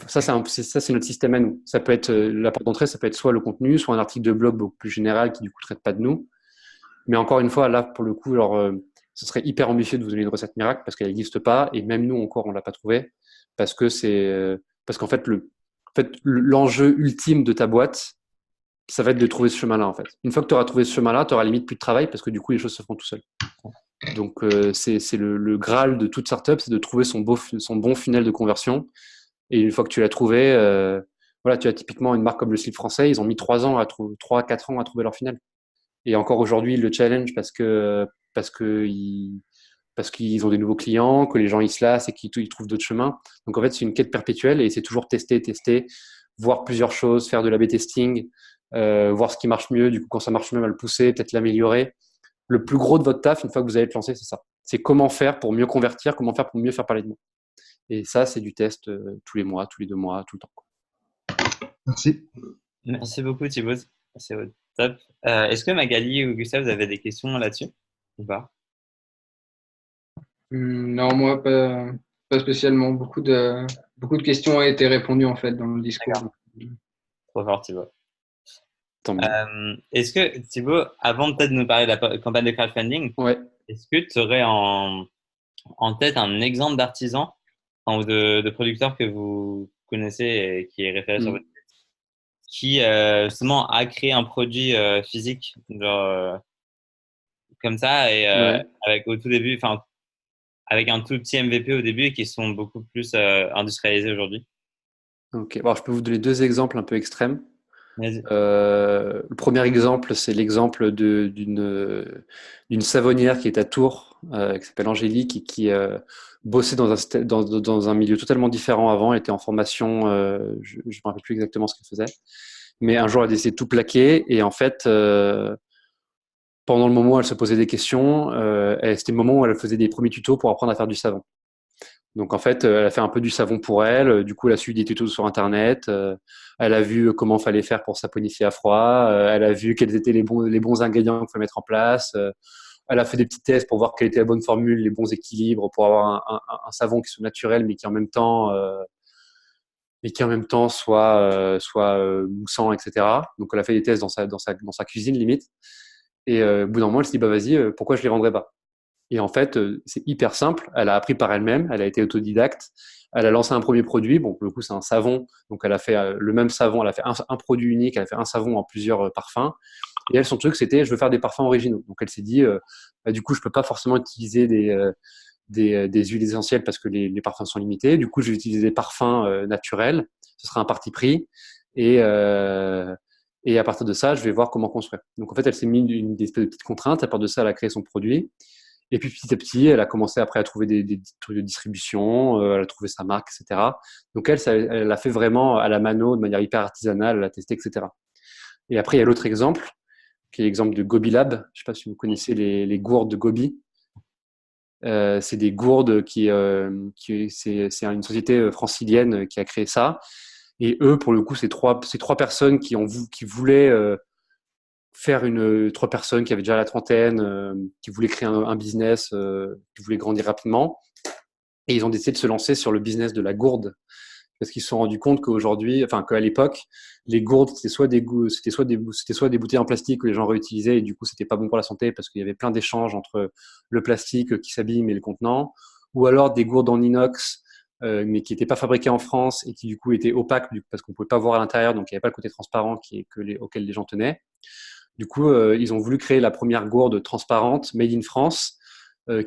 Ça, c'est notre système à nous. Ça peut être la porte d'entrée, ça peut être soit le contenu, soit un article de blog beaucoup plus général qui du coup traite pas de nous. Mais encore une fois, là pour le coup, ce serait hyper ambitieux de vous donner une recette miracle parce qu'elle n'existe pas et même nous encore on l'a pas trouvée parce qu'en fait l'enjeu ultime de ta boîte, ça va être de trouver ce chemin-là, en fait. Une fois que tu auras trouvé ce chemin-là, tu auras limite plus de travail parce que du coup, les choses se font tout seul. Donc, c'est le Graal de toute startup, c'est de trouver son bon funnel de conversion. Et une fois que tu l'as trouvé, voilà, tu as typiquement une marque comme le slip français, ils ont mis 3 ans 3-4 ans à trouver leur funnel. Et encore aujourd'hui, ils le challenge parce qu'ils ont des nouveaux clients, que les gens ils se lassent et qu'ils trouvent d'autres chemins. Donc, en fait, c'est une quête perpétuelle et c'est toujours tester, voir plusieurs choses, faire de l'A/B testing, voir ce qui marche mieux. Du coup, quand ça marche mieux, le pousser, peut-être l'améliorer. Le plus gros de votre taf, une fois que vous allez être lancé, c'est ça. C'est comment faire pour mieux convertir, comment faire pour mieux faire parler de moi. Et ça, c'est du test tous les mois, tous les 2 mois, tout le temps, quoi. Merci. Merci beaucoup, Thibaut. C'est top. Est-ce que Magali ou Gustave, vous avez des questions là-dessus ou pas? Non, moi, pas spécialement. Beaucoup de questions ont été répondues en fait dans le discours. Trop fort, Thibaut. Est-ce que, Thibaut, avant peut-être de nous parler de la campagne de crowdfunding, ouais. Est-ce que tu aurais en tête un exemple d'artisan ou de producteur que vous connaissez et qui est référé sur votre site, qui justement a créé un produit physique genre, comme ça et avec au tout début, avec un tout petit MVP au début et qui sont beaucoup plus industrialisés aujourd'hui? Ok, bon, je peux vous donner 2 exemples un peu extrêmes. Le premier exemple, c'est l'exemple d'une savonnière qui est à Tours, qui s'appelle Angélique et qui bossait dans un milieu totalement différent avant. Elle était en formation, je ne me rappelle plus exactement ce qu'elle faisait. Mais un jour, elle a décidé de tout plaquer. Et en fait, pendant le moment où elle se posait des questions, c'était le moment où elle faisait des premiers tutos pour apprendre à faire du savon. Donc en fait, elle a fait un peu du savon pour elle. Du coup, elle a suivi des tutos sur Internet. Elle a vu comment fallait faire pour saponifier à froid. Elle a vu quels étaient les bons ingrédients qu'il fallait mettre en place. Elle a fait des petits tests pour voir quelle était la bonne formule, les bons équilibres pour avoir un savon qui soit naturel, mais qui en même temps, soit moussant, etc. Donc elle a fait des tests dans sa cuisine limite. Et au bout d'un moment, elle s'est dit bah vas-y, pourquoi je les vendrais pas? Et en fait, c'est hyper simple. Elle a appris par elle-même. Elle a été autodidacte. Elle a lancé un premier produit. Bon, pour le coup, c'est un savon. Donc, elle a fait le même savon. Elle a fait un produit unique. Elle a fait un savon en plusieurs parfums. Et elle, son truc, c'était je veux faire des parfums originaux. Donc, elle s'est dit, bah, du coup, je peux pas forcément utiliser des huiles essentielles parce que les parfums sont limités. Du coup, je vais utiliser des parfums naturels. Ce sera un parti pris. Et, euh, et à partir de ça, je vais voir comment construire. Donc, en fait, elle s'est mis des espèces de petites contraintes. À partir de ça, elle a créé son produit. Et puis petit à petit, elle a commencé après à trouver des trucs de distribution, elle a trouvé sa marque, etc. Donc elle a fait vraiment à la mano, de manière hyper artisanale, elle a testé, etc. Et après, il y a l'autre exemple, qui est l'exemple de Gobi Lab. Je ne sais pas si vous connaissez les gourdes de Gobi. C'est des gourdes c'est une société francilienne qui a créé ça. Et eux, pour le coup, c'est trois personnes qui voulaient trois personnes qui avaient déjà la trentaine, qui voulaient créer un business, qui voulaient grandir rapidement. Et ils ont décidé de se lancer sur le business de la gourde. Parce qu'ils se sont rendus compte qu'à l'époque, les gourdes, c'était soit des bouteilles en plastique que les gens réutilisaient et du coup, c'était pas bon pour la santé parce qu'il y avait plein d'échanges entre le plastique qui s'abîme et le contenant, ou alors des gourdes en inox, mais qui n'étaient pas fabriquées en France et qui du coup étaient opaques parce qu'on pouvait pas voir à l'intérieur, donc il n'y avait pas le côté transparent auquel les gens tenaient. Du coup, ils ont voulu créer la première gourde transparente, made in France,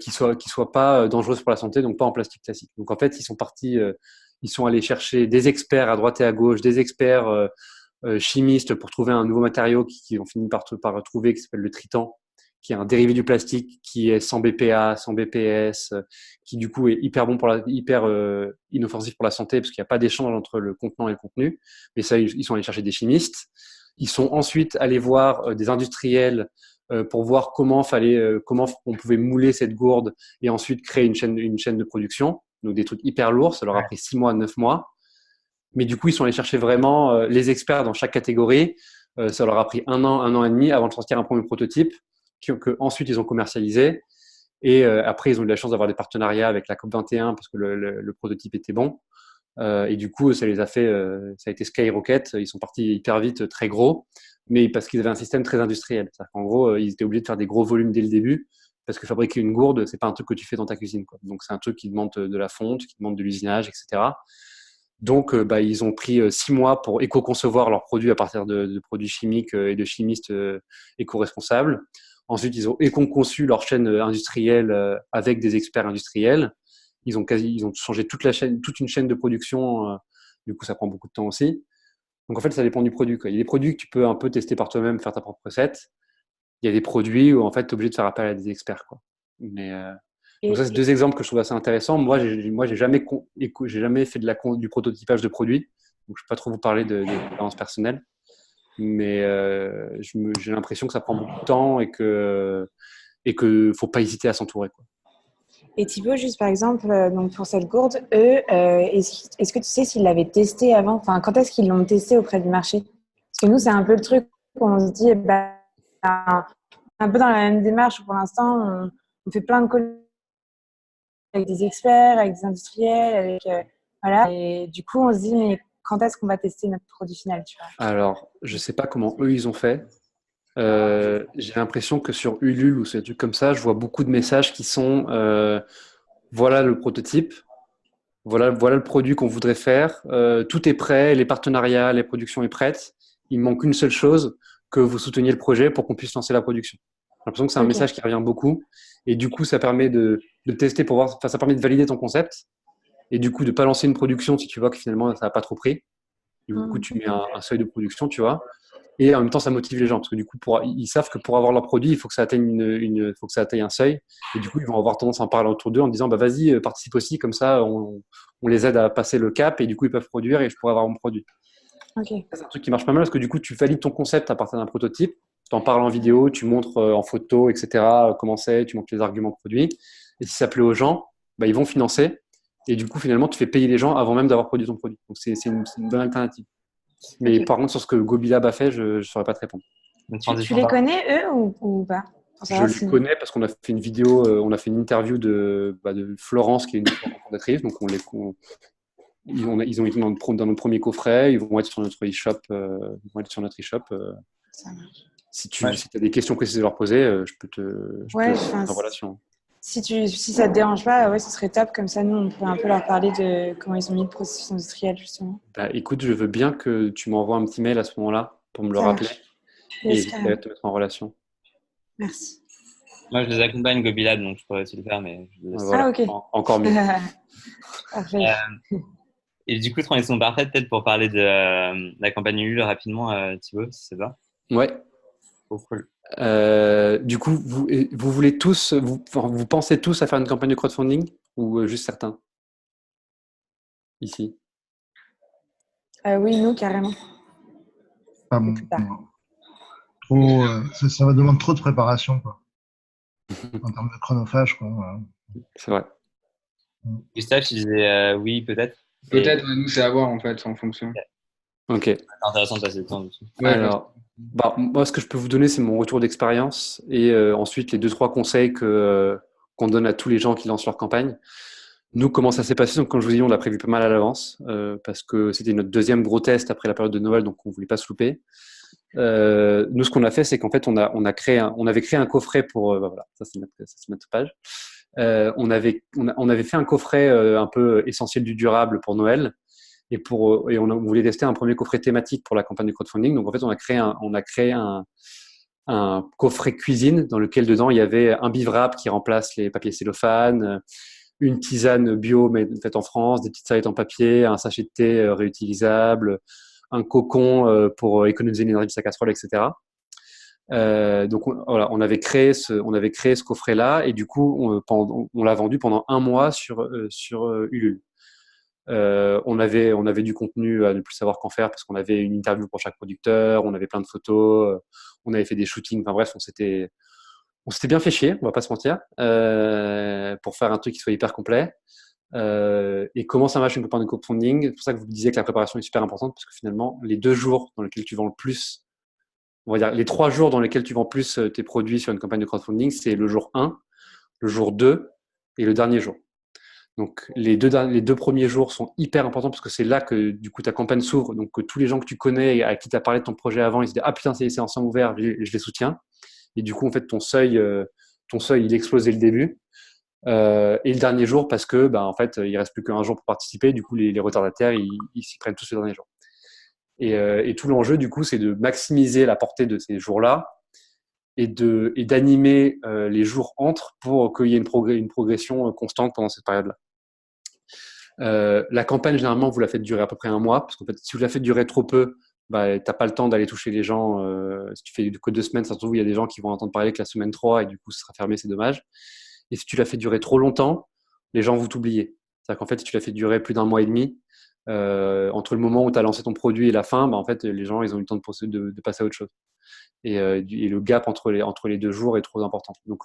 qui soit pas dangereuse pour la santé, donc pas en plastique classique. Donc en fait, ils sont allés chercher des experts à droite et à gauche, des experts chimistes pour trouver un nouveau matériau qui ont fini par trouver, qui s'appelle le Tritan, qui est un dérivé du plastique, qui est sans BPA, sans BPS, qui du coup est hyper bon hyper inoffensif pour la santé parce qu'il n'y a pas d'échange entre le contenant et le contenu. Mais ça, ils sont allés chercher des chimistes. Ils sont ensuite allés voir des industriels pour voir comment on pouvait mouler cette gourde et ensuite créer une chaîne de production. Donc des trucs hyper lourds, ça leur a pris 6 mois, 9 mois. Mais du coup, ils sont allés chercher vraiment les experts dans chaque catégorie. Ça leur a pris un an et demi avant de sortir un premier prototype ensuite ils ont commercialisé. Et après, ils ont eu la chance d'avoir des partenariats avec la COP21 parce que le prototype était bon. Et du coup, ça a été skyrocket. Ils sont partis hyper vite, très gros, mais parce qu'ils avaient un système très industriel. C'est-à-dire qu'en gros, ils étaient obligés de faire des gros volumes dès le début, parce que fabriquer une gourde, c'est pas un truc que tu fais dans ta cuisine, quoi. Donc c'est un truc qui demande de la fonte, qui demande de l'usinage, etc. Donc, ils ont pris 6 mois pour éco-concevoir leurs produits à partir de produits chimiques et de chimistes éco-responsables. Ensuite, ils ont éco-conçu leur chaîne industrielle avec des experts industriels. Ils ont changé toute une chaîne de production. Du coup, ça prend beaucoup de temps aussi. Donc, en fait, ça dépend du produit, quoi. Il y a des produits que tu peux un peu tester par toi-même, faire ta propre recette. Il y a des produits où, en fait, tu es obligé de faire appel à des experts, quoi. Mais, donc ça, c'est deux exemples que je trouve assez intéressants. Moi, j'ai jamais fait du prototypage de produits. Donc, je ne peux pas trop vous parler d'expérience personnelle. Mais j'ai l'impression que ça prend beaucoup de temps et que faut pas hésiter à s'entourer, quoi. Et Thibaut, juste par exemple, donc pour cette gourde, eux, est-ce que tu sais s'ils l'avaient testé avant? Enfin, quand est-ce qu'ils l'ont testé auprès du marché? Parce que nous, c'est un peu le truc où on se dit, un peu dans la même démarche où pour l'instant, on fait plein de collègues avec des experts, avec des industriels, voilà. Et du coup, on se dit, mais quand est-ce qu'on va tester notre produit final, tu vois? Alors, je sais pas comment eux ils ont fait. J'ai l'impression que sur Ulule ou ces trucs comme ça, je vois beaucoup de messages qui sont voilà le prototype, voilà le produit qu'on voudrait faire, tout est prêt, les partenariats, les productions est prête. Il manque une seule chose, que vous souteniez le projet pour qu'on puisse lancer la production. J'ai l'impression que c'est un message qui revient beaucoup et du coup ça permet de tester pour voir, enfin ça permet de valider ton concept et du coup de pas lancer une production si tu vois que finalement ça n'a pas trop pris. Du coup tu mets un seuil de production, tu vois. Et en même temps, ça motive les gens parce que du coup, ils savent que pour avoir leur produit, il faut que ça atteigne faut que ça atteigne un seuil. Et du coup, ils vont avoir tendance à en parler autour d'eux en disant, bah vas-y, participe aussi, comme ça, on les aide à passer le cap et du coup, ils peuvent produire et je pourrais avoir mon produit. Ok. C'est un truc qui marche pas mal parce que du coup, tu valides ton concept à partir d'un prototype. Tu en parles en vidéo, tu montres en photo, etc. Comment c'est, tu montres les arguments produits. Et si ça plaît aux gens, bah, ils vont financer. Et du coup, finalement, tu fais payer les gens avant même d'avoir produit ton produit. Donc, c'est une bonne alternative. Mais Ok. par contre, sur ce que GoBilab a fait, je ne saurais pas te répondre. Une Tu transition les par- connais, eux, ou pas? Pour Je savoir les si... connais parce qu'on a fait une vidéo, on a fait une interview de Florence, qui est une fondatrice. Donc, ils ont été dans notre premier coffret. Ils vont être sur notre e-shop. Ils vont être sur notre e-shop. Ça marche. Si Ouais. tu as des questions précises à leur poser, je peux te Ouais, mettre enfin, en relation. si ça te dérange pas, ouais, ce serait top. Comme ça, nous, on pourrait un peu leur parler de comment ils ont mis le processus industriel, justement. Bah, écoute, je veux bien que tu m'envoies un petit mail à ce moment-là pour me le Ça rappeler marche. et Yes, j'essaierai carrément. de te mettre en relation. Merci. Moi, je les accompagne GoBilab, donc je pourrais aussi le faire, mais je le laisse. Ah, Voilà, ok. encore mieux. Parfait. Et du coup, transition parfaite, peut-être pour parler de la campagne Ulule rapidement, Thibaut, si c'est ça. Ouais. Oh, cool. Du coup, vous voulez tous, vous pensez tous à faire une campagne de crowdfunding ou juste certains ici? Oui, nous, carrément. Pas Mais bon. plus tard. Trop, ça va demander trop de préparation, quoi. En termes de chronophage, quoi. C'est vrai. Gustave, je disais oui, peut-être. Peut-être, ouais, nous, c'est à voir en fait, en fonction. Ok. C'est intéressant de passer le temps dessus. Ouais, Alors, bah, moi, ce que je peux vous donner, c'est mon retour d'expérience et ensuite les 2-3 conseils qu'on donne à tous les gens qui lancent leur campagne. Nous, comment ça s'est passé? Donc, comme je vous dis, on l'a prévu pas mal à l'avance parce que c'était notre deuxième gros test après la période de Noël, donc on voulait pas se louper. Nous, ce qu'on a fait, c'est qu'en fait, on avait créé un coffret pour, bah, voilà, ça c'est notre page. On avait fait un coffret un peu essentiel du durable pour Noël et on voulait tester un premier coffret thématique pour la campagne de crowdfunding. Donc en fait, on a créé un coffret cuisine dans lequel dedans il y avait un bivrac qui remplace les papiers cellophane, une tisane bio mais faite en France, des petites serviettes en papier, un sachet de thé réutilisable, un cocon pour économiser l'énergie de sa casserole, etc. Donc voilà, on avait créé ce coffret-là et du coup on l'a vendu pendant un mois sur Ulule. On avait du contenu à ne plus savoir qu'en faire parce qu'on avait une interview pour chaque producteur, on avait plein de photos, on avait fait des shootings. Enfin bref, on s'était bien fait chier, on va pas se mentir, pour faire un truc qui soit hyper complet. Et comment ça marche une campagne de crowdfunding? C'est pour ça que vous disiez que la préparation est super importante parce que finalement, les 2 jours dans lesquels tu vends le plus, on va dire les 3 jours dans lesquels tu vends plus tes produits sur une campagne de crowdfunding, c'est le jour 1, le jour 2 et le dernier jour. Donc les deux premiers jours sont hyper importants parce que c'est là que du coup ta campagne s'ouvre, donc que tous les gens que tu connais et à qui tu as parlé de ton projet avant, ils se disent ah putain c'est ensemble ouvert, je les soutiens. Et du coup en fait ton seuil il explose dès le début. Et le dernier jour parce que bah en fait il reste plus qu'un jour pour participer, du coup les retardataires ils s'y prennent tous le dernier jour. Et tout l'enjeu du coup c'est de maximiser la portée de ces jours-là et d'animer les jours entre pour qu'il y ait une progression constante pendant cette période-là. La campagne, généralement, vous la faites durer à peu près un mois, parce qu'en fait, si vous la faites durer trop peu, bah, t'as pas le temps d'aller toucher les gens. Si tu fais que 2 semaines, ça se trouve, il y a des gens qui vont entendre parler que la semaine 3, et du coup, ce sera fermé, c'est dommage. Et si tu la fais durer trop longtemps, les gens vont t'oublier. C'est-à-dire qu'en fait, si tu la fais durer plus d'un mois et demi, entre le moment où tu as lancé ton produit et la fin, bah, en fait, les gens, ils ont eu le temps de passer à autre chose. Et le gap entre les 2 jours est trop important. Donc,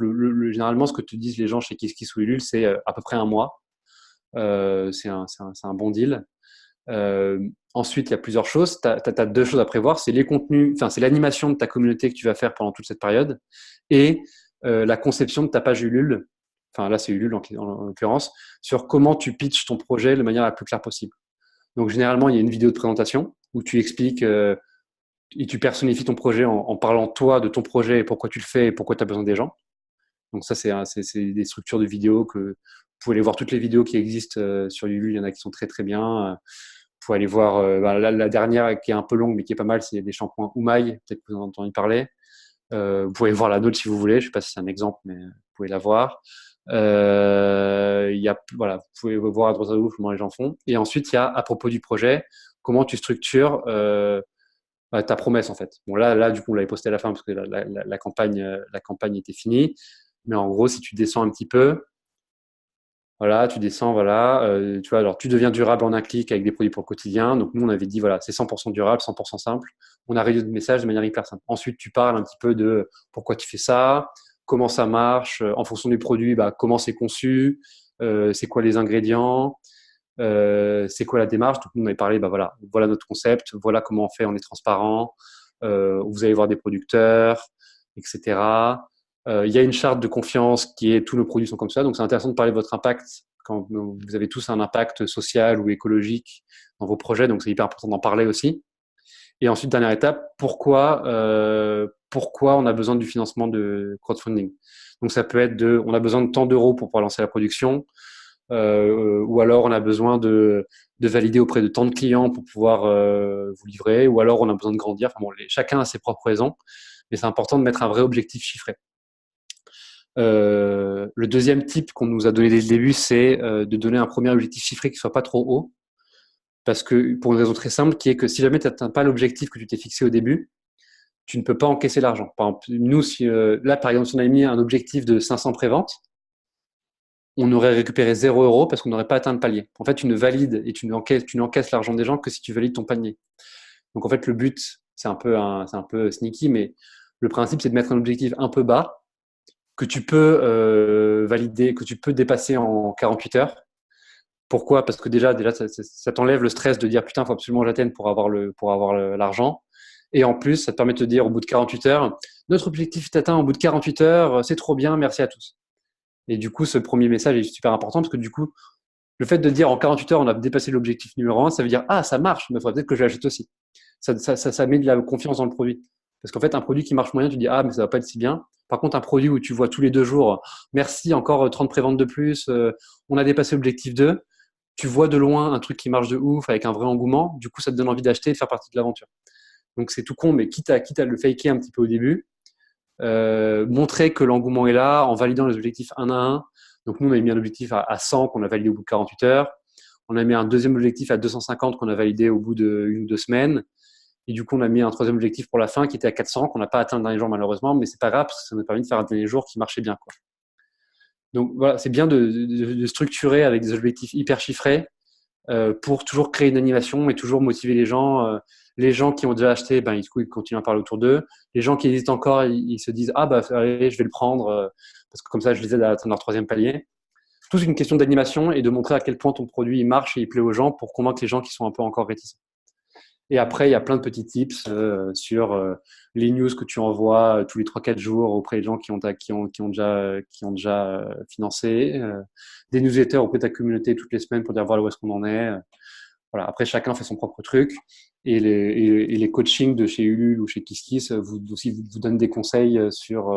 généralement, ce que te disent les gens chez KissKiss ou Ulule, c'est à peu près un mois. C'est un bon deal. Ensuite, il y a plusieurs choses. Tu as 2 choses à prévoir. C'est les contenus, enfin, c'est l'animation de ta communauté que tu vas faire pendant toute cette période et la conception de ta page Ulule. Enfin, là, c'est Ulule en l'occurrence, sur comment tu pitches ton projet de manière la plus claire possible. Donc, généralement, il y a une vidéo de présentation où tu expliques et tu personnifies ton projet en parlant toi de ton projet et pourquoi tu le fais et pourquoi tu as besoin des gens. Donc ça, c'est des structures de vidéos que vous pouvez aller voir toutes les vidéos qui existent sur Ulule. Il y en a qui sont très très bien. Vous pouvez aller voir la dernière qui est un peu longue mais qui est pas mal, c'est des shampoings Oumaï. Peut-être que vous en avez entendu parler. Vous pouvez voir la nôtre si vous voulez. Je ne sais pas si c'est un exemple, mais vous pouvez la voir. Voilà, vous pouvez voir à droite à gauche comment les gens font. Et ensuite, il y a à propos du projet, comment tu structures ta promesse en fait. Bon là du coup on l'avait posté à la fin parce que la campagne était finie. Mais en gros, si tu descends un petit peu, Voilà, tu descends, voilà. Tu vois, alors tu deviens durable en un clic avec des produits pour le quotidien. Donc nous, on avait dit, voilà, c'est 100% durable, 100% simple. On a réduit le message de manière hyper simple. Ensuite, tu parles un petit peu de pourquoi tu fais ça, comment ça marche, en fonction du produit, bah, comment c'est conçu, c'est quoi les ingrédients, c'est quoi la démarche. Donc nous, on avait parlé, bah voilà notre concept, voilà comment on fait, on est transparent, vous allez voir des producteurs, etc. Il y a une charte de confiance qui est tous nos produits sont comme ça. Donc, c'est intéressant de parler de votre impact quand vous avez tous un impact social ou écologique dans vos projets. Donc, c'est hyper important d'en parler aussi. Et ensuite, dernière étape, pourquoi on a besoin du financement de crowdfunding. Donc, ça peut être on a besoin de tant d'euros pour pouvoir lancer la production, ou alors on a besoin de valider auprès de tant de clients pour pouvoir vous livrer, ou alors on a besoin de grandir. Enfin, bon, chacun a ses propres raisons, mais c'est important de mettre un vrai objectif chiffré. Le deuxième type qu'on nous a donné dès le début, c'est de donner un premier objectif chiffré qui soit pas trop haut, parce que pour une raison très simple, qui est que si jamais tu n'atteins pas l'objectif que tu t'es fixé au début, tu ne peux pas encaisser l'argent. Par exemple, nous, là, par exemple, si on avait mis un objectif de 500 préventes, on aurait récupéré 0 € parce qu'on n'aurait pas atteint le palier. En fait, tu ne valides et tu n'encaisses l'argent des gens que si tu valides ton panier. Donc, en fait, le but, c'est un peu sneaky, mais le principe, c'est de mettre un objectif un peu bas que tu peux valider, que tu peux dépasser en 48 heures. Pourquoi? Parce que déjà ça t'enlève le stress de dire putain, il faut absolument que j'atteigne pour avoir l'argent. Et en plus, ça te permet de te dire au bout de 48 heures, notre objectif est atteint au bout de 48 heures, c'est trop bien, merci à tous. Et du coup, ce premier message est super important parce que du coup, le fait de dire en 48 heures, on a dépassé l'objectif numéro 1, ça veut dire ah, ça marche, mais il faudrait peut-être que je l'achète aussi. Ça met de la confiance dans le produit. Parce qu'en fait, un produit qui marche moyen, tu dis ah, mais ça va pas être si bien. Par contre, un produit où tu vois tous les 2 jours, merci, encore 30 préventes de plus, on a dépassé l'objectif 2, tu vois de loin un truc qui marche de ouf avec un vrai engouement, du coup, ça te donne envie d'acheter et de faire partie de l'aventure. Donc, c'est tout con, mais quitte à le faker un petit peu au début, montrer que l'engouement est là en validant les objectifs un à un. Donc, nous, on avait mis un objectif à 100 qu'on a validé au bout de 48 heures. On a mis un deuxième objectif à 250 qu'on a validé au bout d'1 ou 2 semaines. Et du coup, on a mis un troisième objectif pour la fin qui était à 400, qu'on n'a pas atteint le dernier jour malheureusement, mais c'est pas grave parce que ça nous a permis de faire un dernier jour qui marchait bien, quoi. Donc voilà, c'est bien de structurer avec des objectifs hyper chiffrés pour toujours créer une animation et toujours motiver les gens. Les gens qui ont déjà acheté, ben, ils continuent à parler autour d'eux. Les gens qui hésitent encore, ils se disent ah bah allez, je vais le prendre parce que comme ça, je les aide à atteindre leur troisième palier. Tout c'est une question d'animation et de montrer à quel point ton produit il marche et il plaît aux gens pour convaincre les gens qui sont un peu encore réticents. Et après, il y a plein de petits tips sur les news que tu envoies tous les 3-4 jours auprès des gens qui ont déjà financé, des newsletters auprès de ta communauté toutes les semaines pour dire voilà où est-ce qu'on en est. Voilà. Après, chacun fait son propre truc. Et les coachings de chez Ulule ou chez KissKiss vous donnent des conseils sur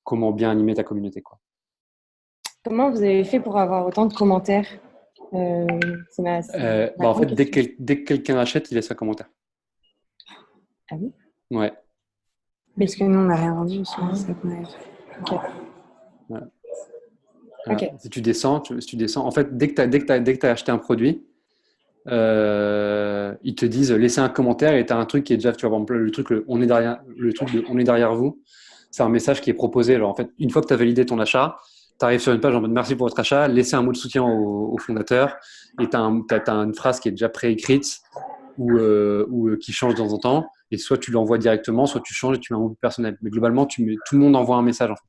comment bien animer ta communauté, quoi. Comment vous avez fait pour avoir autant de commentaires? En fait, dès que quelqu'un achète, il laisse un commentaire. Ah oui? Ouais. Parce que nous, on n'a rien vendu, c'est ça qu'on a fait. Ok. Voilà. Okay. Si tu descends, en fait, dès que tu as acheté un produit, ils te disent laissez un commentaire et tu as un truc qui est déjà, tu vois, le truc on est derrière vous, c'est un message qui est proposé. Alors en fait, une fois que tu as validé ton achat, tu arrives sur une page en mode merci pour votre achat, laissez un mot de soutien au fondateur et tu as une phrase qui est déjà préécrite ou qui change de temps en temps et soit tu l'envoies directement, soit tu changes et tu mets un mot personnel. Mais globalement, tout le monde envoie un message en fait,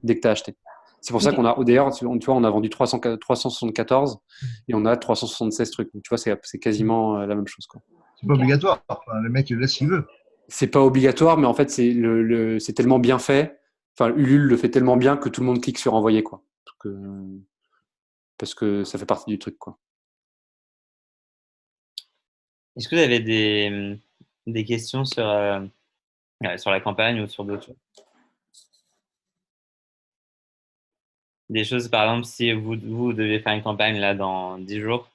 dès que tu as acheté. C'est pour ça qu'on a, d'ailleurs, tu vois, on a vendu 374 et on a 376 trucs. Donc, tu vois, c'est quasiment la même chose, quoi. C'est pas obligatoire. Enfin, le mec, il laisse s'il veut. C'est pas obligatoire, mais en fait, c'est tellement bien fait. Enfin, Ulule le fait tellement bien que tout le monde clique sur envoyer, quoi. Parce que ça fait partie du truc, quoi. Est-ce que vous avez des questions sur la campagne ou sur d'autres choses? Des choses, par exemple, si vous devez faire une campagne là dans 10 jours,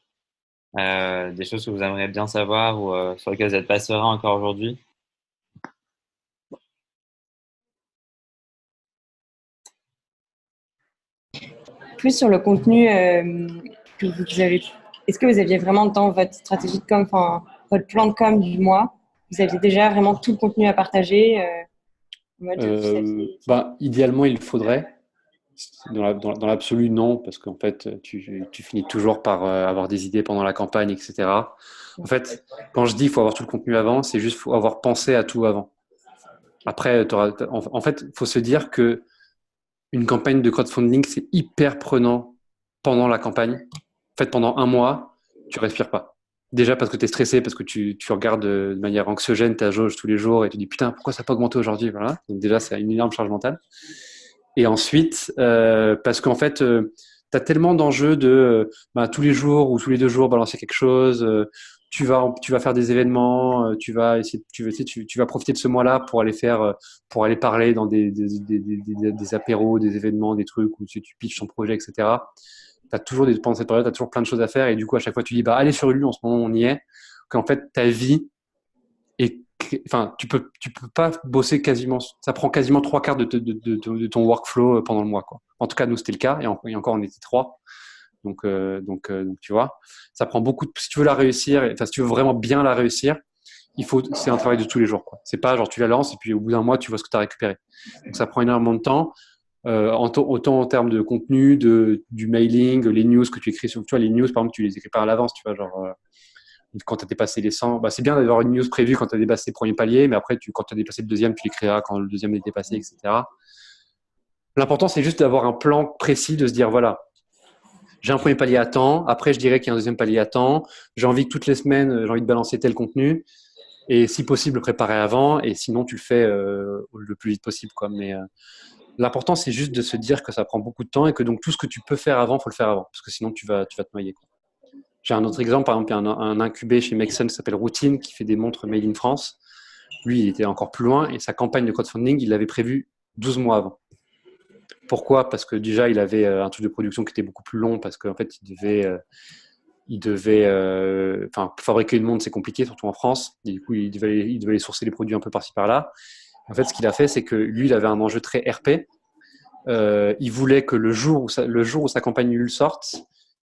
des choses que vous aimeriez bien savoir ou sur lesquelles vous n'êtes pas serein encore aujourd'hui? Plus sur le contenu que vous avez. Est-ce que vous aviez vraiment dans votre stratégie de com, enfin votre plan de com du mois, vous aviez déjà vraiment tout le contenu à partager Idéalement, il faudrait. Dans l'absolu, non, parce qu'en fait, tu finis toujours par avoir des idées pendant la campagne, etc. En fait, quand je dis qu'il faut avoir tout le contenu avant, c'est juste faut avoir pensé à tout avant. Après, en fait, il faut se dire que une campagne de crowdfunding, c'est hyper prenant pendant la campagne. En fait, pendant un mois, tu respires pas. Déjà parce que tu es stressé, parce que tu regardes de manière anxiogène ta jauge tous les jours et tu te dis putain, pourquoi ça n'a pas augmenté aujourd'hui, voilà. Donc déjà, c'est une énorme charge mentale. Et ensuite, parce qu'en fait, tu as tellement d'enjeux de tous les jours ou tous les 2 jours balancer quelque chose. Tu vas faire des événements, tu vas profiter de ce mois-là pour aller pour aller parler dans des apéros, des événements, des trucs où tu pitches ton projet, etc. Pendant cette période, tu as toujours plein de choses à faire et du coup, à chaque fois, tu dis, allez sur Ulu, en ce moment, on y est. Qu'en fait, ta vie est, enfin, tu peux pas bosser quasiment, ça prend quasiment 3/4 de ton workflow pendant le mois, quoi. En tout cas, nous, c'était le cas et encore, on était 3. Donc, tu vois, ça prend beaucoup si tu veux la réussir, enfin, si tu veux vraiment bien la réussir, c'est un travail de tous les jours, quoi. C'est pas genre tu la lances et puis au bout d'un mois, tu vois ce que tu as récupéré. Donc, ça prend énormément de temps. Autant en termes de contenu, du mailing, les news que tu écris sur, tu vois, les news, par exemple, tu les écris pas à l'avance, tu vois, genre, quand tu as dépassé les 100, c'est bien d'avoir une news prévue quand tu as dépassé le premier palier, mais après, quand tu as dépassé le deuxième, tu l'écriras quand le deuxième est dépassé, etc. L'important, c'est juste d'avoir un plan précis, de se dire, voilà, j'ai un premier palier à temps, après, je dirais qu'il y a un deuxième palier à temps, j'ai envie que toutes les semaines, j'ai envie de balancer tel contenu, et si possible, le préparer avant, et sinon, tu le fais le plus vite possible, quoi. Mais l'important, c'est juste de se dire que ça prend beaucoup de temps et que donc tout ce que tu peux faire avant, faut le faire avant, parce que sinon, tu vas te noyer, quoi. J'ai un autre exemple, par exemple, il y a un incubé chez Make Sense qui s'appelle Routine, qui fait des montres made in France. Lui, il était encore plus loin et sa campagne de crowdfunding, il l'avait prévue 12 mois avant. Pourquoi? Parce que déjà, il avait un truc de production qui était beaucoup plus long parce qu'en fait, fabriquer une montre, c'est compliqué, surtout en France. Et du coup, il devait aller sourcer les produits un peu par-ci par-là. En fait, ce qu'il a fait, c'est que lui, il avait un enjeu très RP. Il voulait que le jour où sa campagne Ulule sorte,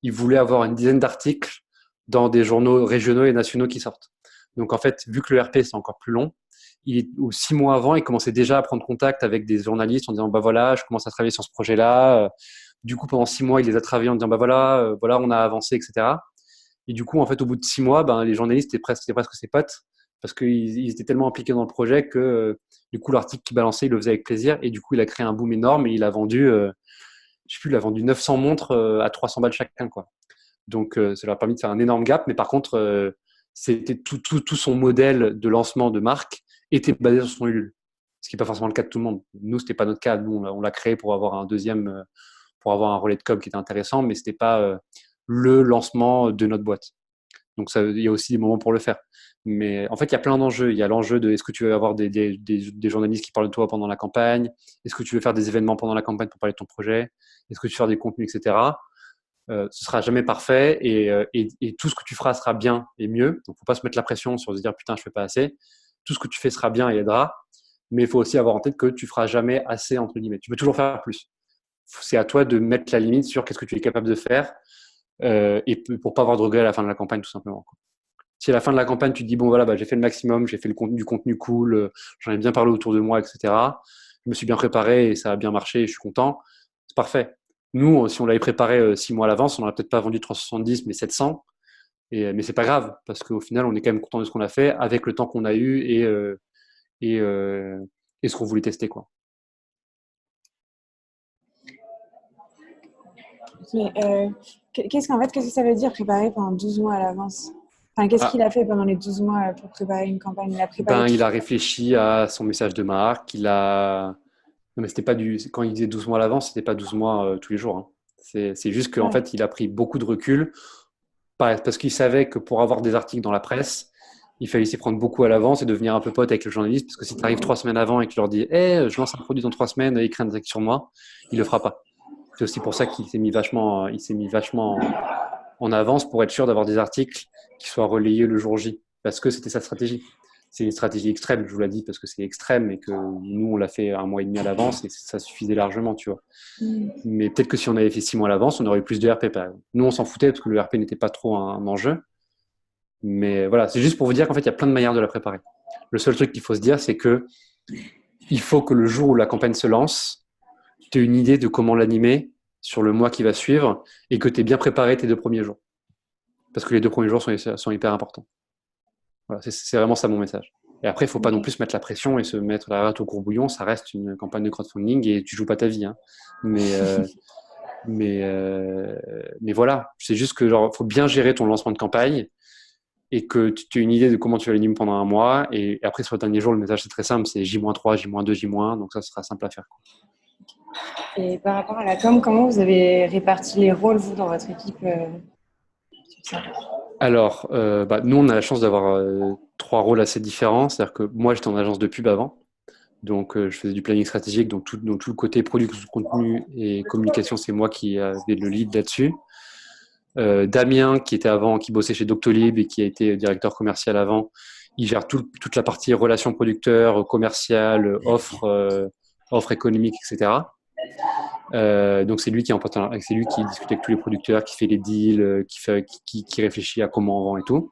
il voulait avoir une dizaine d'articles dans des journaux régionaux et nationaux qui sortent. Donc en fait, vu que le RP c'est encore plus long, 6 mois avant, il commençait déjà à prendre contact avec des journalistes en disant voilà, je commence à travailler sur ce projet-là. Du coup, pendant 6 mois, il les a travaillés en disant voilà, on a avancé, etc. Et du coup, en fait, au bout de 6 mois, les journalistes étaient presque ses potes parce qu'ils étaient tellement impliqués dans le projet que du coup, l'article qu'il balançait, il le faisait avec plaisir. Et du coup, il a créé un boom énorme et il a vendu, je sais plus, il a vendu 900 montres à 300 balles chacun, quoi. Donc, ça leur a permis de faire un énorme gap. Mais par contre, c'était tout son modèle de lancement de marque était basé sur son Ulule. Ce qui n'est pas forcément le cas de tout le monde. Nous, c'était pas notre cas. Nous, on l'a créé pour avoir un deuxième, pour avoir un relais de com qui était intéressant, mais c'était pas le lancement de notre boîte. Donc, il y a aussi des moments pour le faire. Mais en fait, il y a plein d'enjeux. Il y a l'enjeu de est-ce que tu veux avoir des journalistes qui parlent de toi pendant la campagne? Est-ce que tu veux faire des événements pendant la campagne pour parler de ton projet? Est-ce que tu veux faire des contenus, etc. Ce sera jamais parfait et tout ce que tu feras sera bien et mieux. Donc, faut pas se mettre la pression sur se dire putain, je fais pas assez. Tout ce que tu fais sera bien et aidera. Mais il faut aussi avoir en tête que tu feras jamais assez, entre guillemets. Tu peux toujours faire plus. C'est à toi de mettre la limite sur qu'est-ce que tu es capable de faire et pour pas avoir de regrets à la fin de la campagne, tout simplement. Si à la fin de la campagne, tu te dis, bon, voilà, j'ai fait le maximum, j'ai fait du contenu cool, j'en ai bien parlé autour de moi, etc. Je me suis bien préparé et ça a bien marché et je suis content. C'est parfait. Nous, si on l'avait préparé 6 mois à l'avance, on n'aurait peut-être pas vendu 370, mais 700. Mais c'est pas grave parce qu'au final, on est quand même content de ce qu'on a fait avec le temps qu'on a eu et ce qu'on voulait tester, quoi. Mais qu'est-ce que ça veut dire préparer pendant 12 mois à l'avance? Enfin, qu'est-ce qu'il a fait pendant les 12 mois pour préparer une campagne? Il a réfléchi à son message de marque. Non, mais c'était pas quand il disait 12 mois à l'avance, c'était pas 12 mois tous les jours, hein. C'est juste qu'en fait, il a pris beaucoup de recul parce qu'il savait que pour avoir des articles dans la presse, il fallait s'y prendre beaucoup à l'avance et devenir un peu pote avec le journaliste. Parce que si tu arrives 3 semaines avant et que tu leur dis je lance un produit dans 3 semaines, écris un article sur moi, il le fera pas. C'est aussi pour ça qu'il s'est mis vachement en avance pour être sûr d'avoir des articles qui soient relayés le jour J. Parce que c'était sa stratégie. C'est une stratégie extrême, je vous l'ai dit, parce que c'est extrême et que nous, on l'a fait 1 mois et demi à l'avance et ça suffisait largement, tu vois. Mais peut-être que si on avait fait 6 mois à l'avance, on aurait eu plus de RP. Nous, on s'en foutait parce que le RP n'était pas trop un enjeu. Mais voilà, c'est juste pour vous dire qu'en fait, il y a plein de manières de la préparer. Le seul truc qu'il faut se dire, c'est que il faut que le jour où la campagne se lance, tu as une idée de comment l'animer sur le mois qui va suivre et que tu es bien préparé tes 2 premiers jours. Parce que les 2 premiers jours sont hyper importants. Voilà, c'est vraiment ça mon message. Et après, il ne faut pas non plus se mettre la pression et se mettre la rate au courbouillon. Ça reste une campagne de crowdfunding et tu joues pas ta vie. Hein. Mais voilà, c'est juste que genre faut bien gérer ton lancement de campagne et que tu aies une idée de comment tu vas l'animer pendant un mois. Et après, sur le dernier jour, le message c'est très simple, c'est J-3, J-2, J-1. Donc ça sera simple à faire. Et par rapport à la com, comment vous avez réparti les rôles, vous, dans votre équipe sur ça? Alors, nous, on a la chance d'avoir 3 rôles assez différents. C'est-à-dire que moi, j'étais en agence de pub avant. Donc, je faisais du planning stratégique. Donc, tout le côté production de contenu et communication, c'est moi qui avais le lead là-dessus. Damien, qui bossait chez Doctolib et qui a été directeur commercial avant, il gère toute la partie relations producteurs, commerciales, offres économiques, etc. Donc c'est lui qui discute avec tous les producteurs, qui fait les deals, qui réfléchit à comment on vend et tout.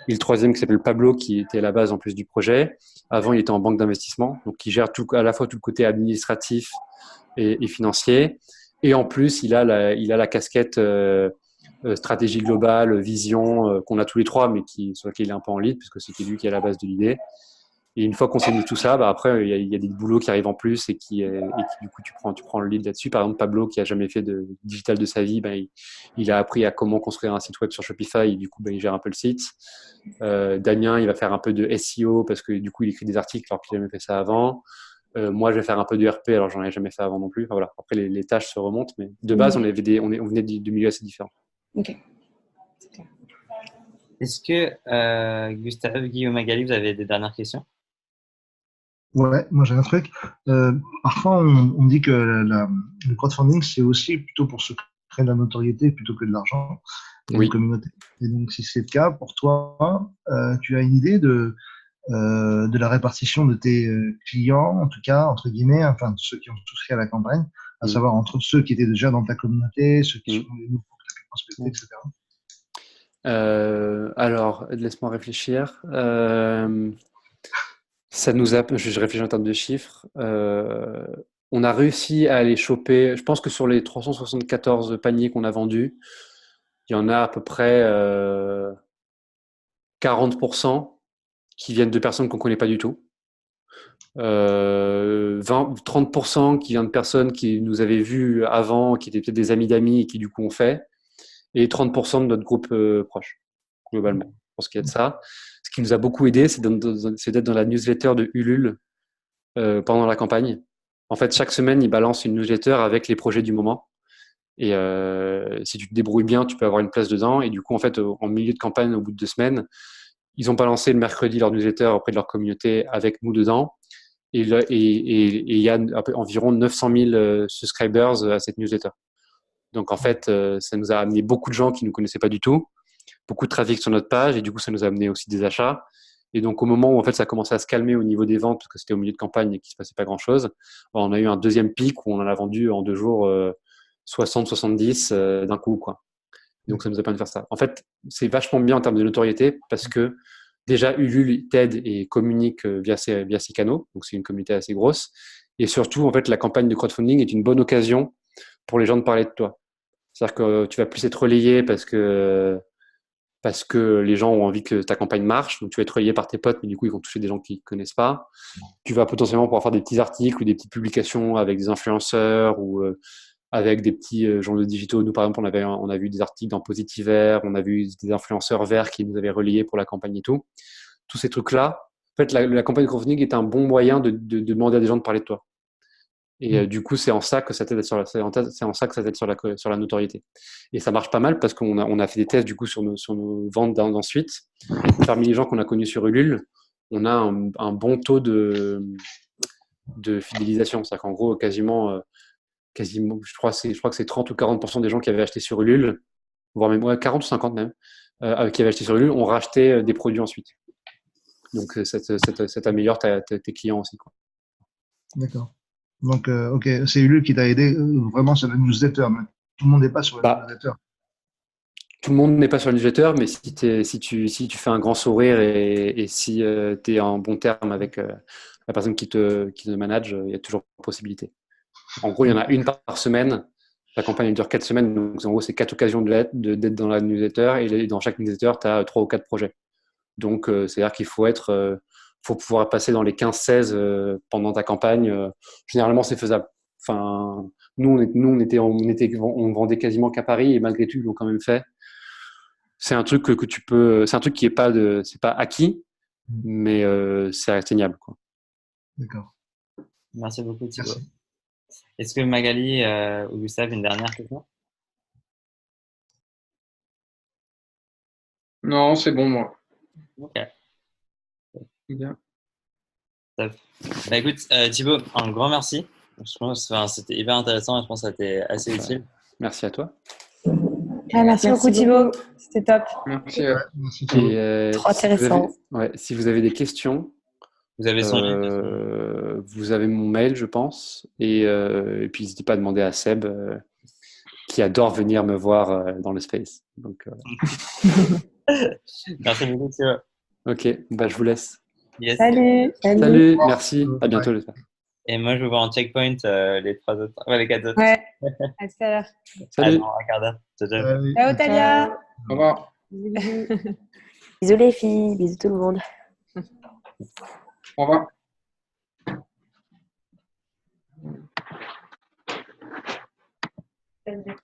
Et le troisième qui s'appelle Pablo, qui était à la base en plus du projet. Avant, il était en banque d'investissement, donc qui gère à la fois tout le côté administratif et financier. Et en plus, il a la casquette stratégie globale, vision, qu'on a tous les 3, mais sur laquelle il est un peu en lead, puisque c'était lui qui est à la base de l'idée. Et une fois qu'on s'est mis tout ça, après, il y a des boulots qui arrivent en plus et qui du coup, tu prends le lead là-dessus. Par exemple, Pablo, qui a jamais fait de digital de sa vie, il a appris à comment construire un site web sur Shopify et du coup, il gère un peu le site. Damien, il va faire un peu de SEO parce que du coup, il écrit des articles alors qu'il n'a jamais fait ça avant. Moi, je vais faire un peu de RP alors j'en ai jamais fait avant non plus. Enfin, voilà. Après, les tâches se remontent, mais de base, on venait de milieux assez différents. Ok. Est-ce que Gustave, Guillaume, Magali, vous avez des dernières questions? Ouais, moi j'ai un truc. Parfois, on dit que le crowdfunding, c'est aussi plutôt pour se créer de la notoriété plutôt que de l'argent et Oui. une communauté. Et donc, si c'est le cas pour toi, tu as une idée de la répartition de tes clients, en tout cas, entre guillemets, enfin, de ceux qui ont souscrit à la campagne, à savoir entre ceux qui étaient déjà dans ta communauté, ceux qui sont les nouveaux que tu as pu prospecter, etc. Alors, laisse-moi réfléchir. Je réfléchis en termes de chiffres. On a réussi à aller choper, je pense que sur les 374 paniers qu'on a vendus, il y en a à peu près 40% qui viennent de personnes qu'on ne connaît pas du tout. 30% qui viennent de personnes qui nous avaient vus avant, qui étaient peut-être des amis d'amis et qui du coup ont fait. Et 30% de notre groupe proche, globalement. Je pense qu'il y a de ça. Ce qui nous a beaucoup aidé, c'est d'être dans la newsletter de Ulule pendant la campagne. En fait, chaque semaine, ils balancent une newsletter avec les projets du moment. Et si tu te débrouilles bien, tu peux avoir une place dedans. Et du coup, en fait, en milieu de campagne, au bout de 2 semaines, ils ont balancé le mercredi leur newsletter auprès de leur communauté avec nous dedans. Et il y a environ 900 000 subscribers à cette newsletter. Donc, en fait, ça nous a amené beaucoup de gens qui ne nous connaissaient pas du tout, beaucoup de trafic sur notre page, et du coup, ça nous a amené aussi des achats. Et donc, au moment où en fait, ça a commencé à se calmer au niveau des ventes, parce que c'était au milieu de campagne et qu'il ne se passait pas grand-chose, on a eu un deuxième pic où on en a vendu en 2 jours 60-70 d'un coup, quoi. Donc, ça nous a permis de faire ça. En fait, c'est vachement bien en termes de notoriété parce que déjà, Ulule t'aide et communique via ses canaux. Donc, c'est une communauté assez grosse. Et surtout, en fait, la campagne de crowdfunding est une bonne occasion pour les gens de parler de toi. C'est-à-dire que tu vas plus être relayé parce que les gens ont envie que ta campagne marche. Donc, tu vas être relayé par tes potes, mais du coup, ils vont toucher des gens qui ne connaissent pas. Tu vas potentiellement pouvoir faire des petits articles ou des petites publications avec des influenceurs ou avec des petits journaux digitaux. Nous, par exemple, on a vu des articles dans Positiver, on a vu des influenceurs verts qui nous avaient relayés pour la campagne et tout. Tous ces trucs-là, en fait, la campagne de crowdfunding est un bon moyen de demander à des gens de parler de toi. Et du coup, c'est en ça que ça t'aide sur la notoriété. Et ça marche pas mal parce qu'on a fait des tests du coup sur nos ventes d'ensuite. Parmi les gens qu'on a connus sur Ulule, on a un bon taux de fidélisation. C'est-à-dire qu'en gros, quasiment, je crois que c'est 30 ou 40% des gens qui avaient acheté sur Ulule, voire même 40 ou 50 même, qui avaient acheté sur Ulule, ont racheté des produits ensuite. Donc, ça t'améliore tes clients aussi, quoi. D'accord. Donc, ok, c'est Ulule qui t'a aidé vraiment sur la newsletter. Mais tout le monde n'est pas sur la newsletter. Tout le monde n'est pas sur la newsletter, mais si tu fais un grand sourire et si tu es en bon terme avec la personne qui te manage, il y a toujours possibilité. En gros, il y en a une par semaine. La campagne elle dure 4 semaines, donc en gros, c'est 4 occasions d'être dans la newsletter, et dans chaque newsletter, tu as 3 ou 4 projets. Donc, c'est-à-dire qu'il faut pouvoir passer dans les 15-16 pendant ta campagne. Généralement, c'est faisable. Enfin, on vendait quasiment qu'à Paris, et malgré tout, ils l'ont quand même fait. C'est un truc que tu peux, c'est un truc qui est pas c'est pas acquis, mais c'est atteignable, quoi. D'accord. Merci beaucoup, Thibaut. Merci. Est-ce que Magali ou Gustave, une dernière question? Non, c'est bon, moi. Ok, Bien. top. Bah, écoute, Thibaut, un grand merci. Je pense, enfin, c'était hyper intéressant et je pense que ça a été assez utile. Merci à toi. Merci beaucoup Thibaut, c'était top. Merci. Ouais, merci, Et Thibaut. Trop intéressant. si vous avez des questions, Vous avez son mail. vous avez mon mail, je pense. Et puis, n'hésitez pas à demander à Seb, qui adore venir me voir dans le space. Donc, Merci beaucoup, Thibaut. ok, bah, je vous laisse. Yes. Salut. Salut, merci. À bientôt, j'espère. Et moi, je vous vois en checkpoint les 3 autres, les 4 autres. Ouais, à tout à l'heure. Salut. Dans un quart d'heure. Ciao, ciao. Salut. Ciao Talia. Au revoir. Bisous les filles, bisous tout le monde. Au revoir. Salut.